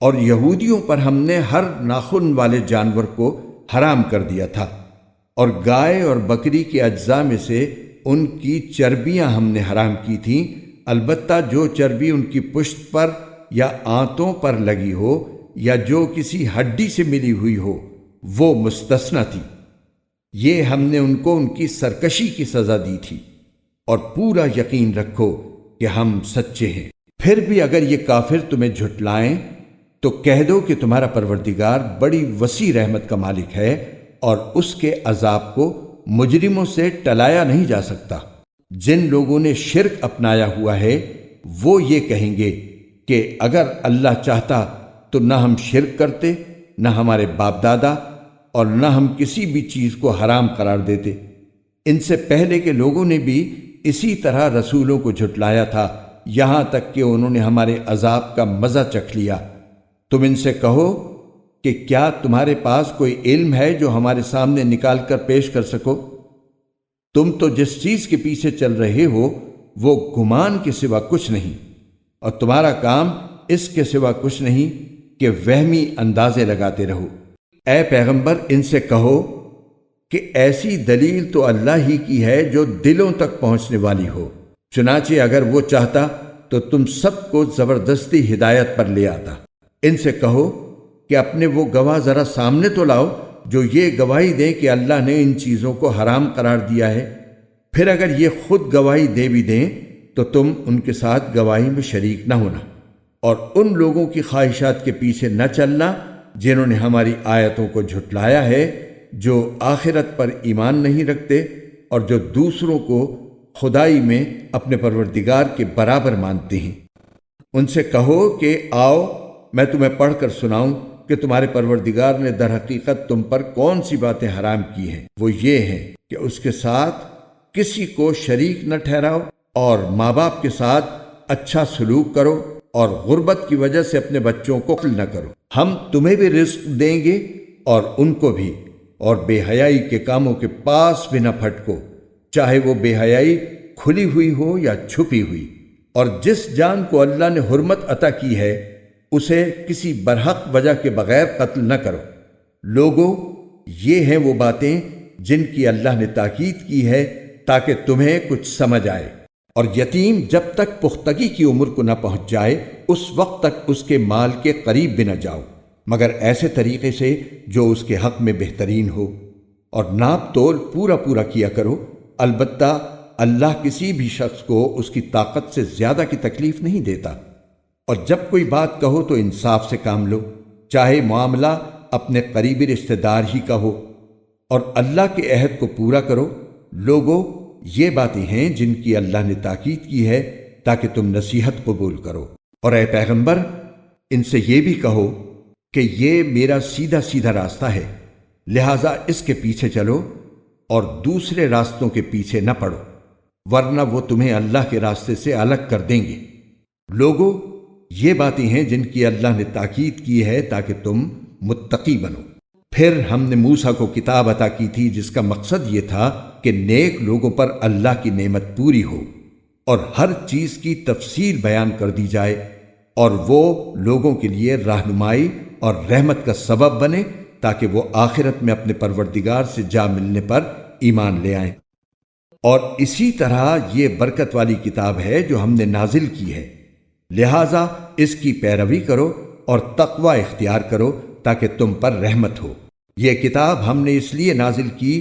اور یہودیوں پر ہم نے ہر ناخن والے جانور کو حرام کر دیا تھا، اور گائے اور بکری کے اجزاء میں سے ان کی چربیاں ہم نے حرام کی تھیں، البتہ جو چربی ان کی پشت پر یا آنتوں پر لگی ہو یا جو کسی ہڈی سے ملی ہوئی ہو وہ مستثنی تھی۔ یہ ہم نے ان کو ان کی سرکشی کی سزا دی تھی، اور پورا یقین رکھو کہ ہم سچے ہیں۔ پھر بھی اگر یہ کافر تمہیں جھٹلائیں تو کہہ دو کہ تمہارا پروردگار بڑی وسیع رحمت کا مالک ہے، اور اس کے عذاب کو مجرموں سے ٹلایا نہیں جا سکتا۔ جن لوگوں نے شرک اپنایا ہوا ہے وہ یہ کہیں گے کہ اگر اللہ چاہتا تو نہ ہم شرک کرتے، نہ ہمارے باپ دادا، اور نہ ہم کسی بھی چیز کو حرام قرار دیتے۔ ان سے پہلے کے لوگوں نے بھی اسی طرح رسولوں کو جھٹلایا تھا، یہاں تک کہ انہوں نے ہمارے عذاب کا مزہ چکھ لیا۔ تم ان سے کہو کہ کیا تمہارے پاس کوئی علم ہے جو ہمارے سامنے نکال کر پیش کر سکو؟ تم تو جس چیز کے پیچھے چل رہے ہو وہ گمان کے سوا کچھ نہیں، اور تمہارا کام اس کے سوا کچھ نہیں کہ وہمی اندازے لگاتے رہو۔ اے پیغمبر، ان سے کہو کہ ایسی دلیل تو اللہ ہی کی ہے جو دلوں تک پہنچنے والی ہو، چنانچہ اگر وہ چاہتا تو تم سب کو زبردستی ہدایت پر لے آتا۔ ان سے کہو کہ اپنے وہ گواہ ذرا سامنے تو لاؤ جو یہ گواہی دیں کہ اللہ نے ان چیزوں کو حرام قرار دیا ہے۔ پھر اگر یہ خود گواہی دے بھی دیں تو تم ان کے ساتھ گواہی میں شریک نہ ہونا، اور ان لوگوں کی خواہشات کے پیچھے نہ چلنا جنہوں نے ہماری آیتوں کو جھٹلایا ہے، جو آخرت پر ایمان نہیں رکھتے اور جو دوسروں کو خدائی میں اپنے پروردگار کے برابر مانتے ہیں۔ ان سے کہو کہ آؤ میں تمہیں پڑھ کر سناؤں کہ تمہارے پروردگار نے در حقیقت تم پر کون سی باتیں حرام کی ہیں۔ وہ یہ ہیں کہ اس کے ساتھ کسی کو شریک نہ ٹھہراؤ، اور ماں باپ کے ساتھ اچھا سلوک کرو، اور غربت کی وجہ سے اپنے بچوں کو قتل نہ کرو۔ ہم تمہیں بھی رزق دیں گے اور ان کو بھی، اور بے حیائی کے کاموں کے پاس بھی نہ پھٹکو، چاہے وہ بے حیائی کھلی ہوئی ہو یا چھپی ہوئی، اور جس جان کو اللہ نے حرمت عطا کی ہے اسے کسی برحق وجہ کے بغیر قتل نہ کرو۔ لوگوں، یہ ہیں وہ باتیں جن کی اللہ نے تاکید کی ہے تاکہ تمہیں کچھ سمجھ آئے۔ اور یتیم جب تک پختگی کی عمر کو نہ پہنچ جائے اس وقت تک اس کے مال کے قریب بھی نہ جاؤ، مگر ایسے طریقے سے جو اس کے حق میں بہترین ہو، اور ناپ تول پورا پورا کیا کرو۔ البتہ اللہ کسی بھی شخص کو اس کی طاقت سے زیادہ کی تکلیف نہیں دیتا۔ اور جب کوئی بات کہو تو انصاف سے کام لو، چاہے معاملہ اپنے قریبی رشتہ دار ہی کا ہو، اور اللہ کے عہد کو پورا کرو۔ لوگوں، یہ باتیں ہیں جن کی اللہ نے تاکید کی ہے تاکہ تم نصیحت قبول کرو۔ اور اے پیغمبر، ان سے یہ بھی کہو کہ یہ میرا سیدھا سیدھا راستہ ہے، لہٰذا اس کے پیچھے چلو اور دوسرے راستوں کے پیچھے نہ پڑو، ورنہ وہ تمہیں اللہ کے راستے سے الگ کر دیں گے۔ لوگوں، یہ باتیں ہیں جن کی اللہ نے تاکید کی ہے تاکہ تم متقی بنو۔ پھر ہم نے موسیٰ کو کتاب عطا کی تھی جس کا مقصد یہ تھا کہ نیک لوگوں پر اللہ کی نعمت پوری ہو اور ہر چیز کی تفصیل بیان کر دی جائے، اور وہ لوگوں کے لیے رہنمائی اور رحمت کا سبب بنے تاکہ وہ آخرت میں اپنے پروردگار سے جا ملنے پر ایمان لے آئیں۔ اور اسی طرح یہ برکت والی کتاب ہے جو ہم نے نازل کی ہے، لہٰذا اس کی پیروی کرو اور تقوی اختیار کرو تاکہ تم پر رحمت ہو۔ یہ کتاب ہم نے اس لیے نازل کی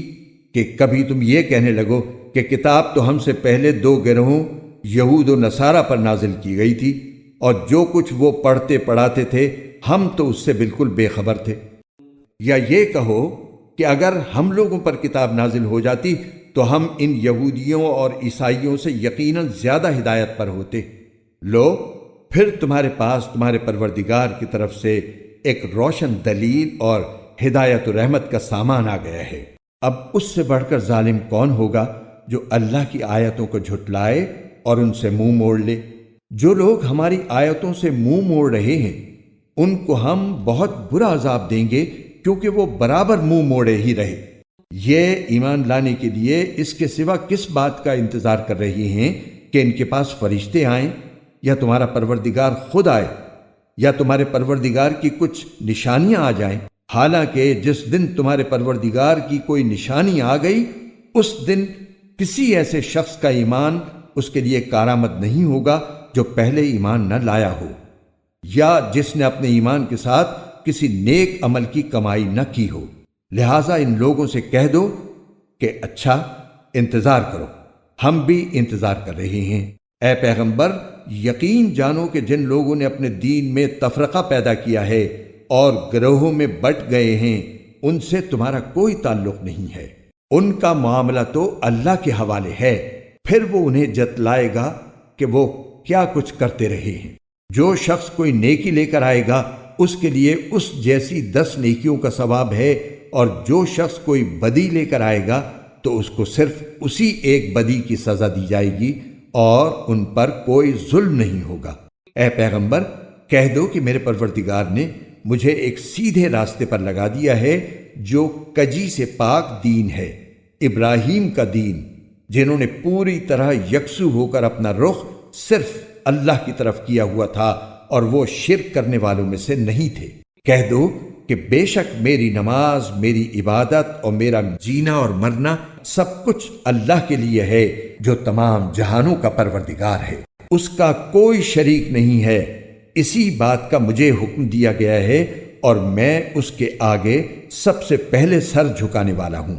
کہ کبھی تم یہ کہنے لگو کہ کتاب تو ہم سے پہلے دو گروہوں یہود و نصارہ پر نازل کی گئی تھی، اور جو کچھ وہ پڑھتے پڑھاتے تھے ہم تو اس سے بالکل بے خبر تھے۔ یا یہ کہو کہ اگر ہم لوگوں پر کتاب نازل ہو جاتی تو ہم ان یہودیوں اور عیسائیوں سے یقیناً زیادہ ہدایت پر ہوتے۔ لو، پھر تمہارے پاس تمہارے پروردگار کی طرف سے ایک روشن دلیل اور ہدایت و رحمت کا سامان آ گیا ہے۔ اب اس سے بڑھ کر ظالم کون ہوگا جو اللہ کی آیتوں کو جھٹلائے اور ان سے منہ موڑ لے؟ جو لوگ ہماری آیتوں سے منہ موڑ رہے ہیں ان کو ہم بہت برا عذاب دیں گے، کیونکہ وہ برابر منہ موڑے ہی رہے۔ یہ ایمان لانے کے لیے اس کے سوا کس بات کا انتظار کر رہی ہیں کہ ان کے پاس فرشتے آئیں، یا تمہارا پروردگار خود آئے، یا تمہارے پروردگار کی کچھ نشانیاں آ جائیں؟ حالانکہ جس دن تمہارے پروردگار کی کوئی نشانی آ گئی اس دن کسی ایسے شخص کا ایمان اس کے لیے کارآمد نہیں ہوگا جو پہلے ایمان نہ لایا ہو، یا جس نے اپنے ایمان کے ساتھ کسی نیک عمل کی کمائی نہ کی ہو۔ لہٰذا ان لوگوں سے کہہ دو کہ اچھا، انتظار کرو، ہم بھی انتظار کر رہے ہیں۔ اے پیغمبر، یقین جانو کہ جن لوگوں نے اپنے دین میں تفرقہ پیدا کیا ہے اور گروہوں میں بٹ گئے ہیں ان سے تمہارا کوئی تعلق نہیں ہے، ان کا معاملہ تو اللہ کے حوالے ہے، پھر وہ انہیں جتلائے گا کہ وہ کیا کچھ کرتے رہے ہیں۔ جو شخص کوئی نیکی لے کر آئے گا اس کے لیے اس جیسی 10 نیکیوں کا ثواب ہے، اور جو شخص کوئی بدی لے کر آئے گا تو اس کو صرف اسی ایک بدی کی سزا دی جائے گی، اور ان پر کوئی ظلم نہیں ہوگا۔ اے پیغمبر، کہہ دو کہ میرے پروردگار نے مجھے ایک سیدھے راستے پر لگا دیا ہے جو کجی سے پاک دین ہے، ابراہیم کا دین، جنہوں نے پوری طرح یکسو ہو کر اپنا رخ صرف اللہ کی طرف کیا ہوا تھا اور وہ شرک کرنے والوں میں سے نہیں تھے۔ کہہ دو کہ بے شک میری نماز، میری عبادت اور میرا جینا اور مرنا سب کچھ اللہ کے لیے ہے جو تمام جہانوں کا پروردگار ہے، اس کا کوئی شریک نہیں ہے۔ اسی بات کا مجھے حکم دیا گیا ہے اور میں اس کے آگے سب سے پہلے سر جھکانے والا ہوں۔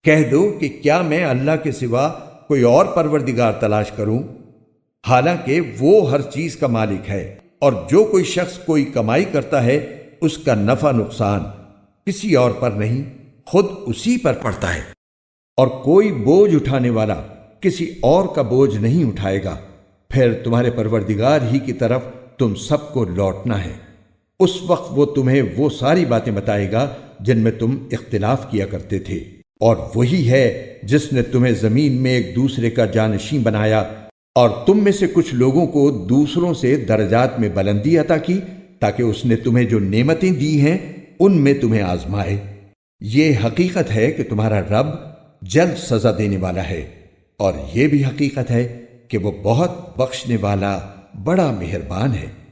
کہہ دو کہ کیا میں اللہ کے سوا کوئی اور پروردگار تلاش کروں؟ حالانکہ وہ ہر چیز کا مالک ہے، اور جو کوئی شخص کوئی کمائی کرتا ہے اس کا نفع نقصان کسی اور پر نہیں، خود اسی پر پڑتا ہے، اور کوئی بوجھ اٹھانے والا کسی اور کا بوجھ نہیں اٹھائے گا۔ پھر تمہارے پروردگار ہی کی طرف تم سب کو لوٹنا ہے۔ اس وقت وہ تمہیں وہ ساری باتیں بتائے گا جن میں تم اختلاف کیا کرتے تھے، اور وہی ہے جس نے تمہیں زمین میں ایک دوسرے کا جانشین بنایا، اور تم میں سے کچھ لوگوں کو دوسروں سے درجات میں بلندی عطا کی تاکہ اس نے تمہیں جو نعمتیں دی ہیں ان میں تمہیں آزمائے۔ یہ حقیقت ہے کہ تمہارا رب جلد سزا دینے والا ہے۔ اور یہ بھی حقیقت ہے کہ وہ بہت بخشنے والا بڑا مہربان ہے۔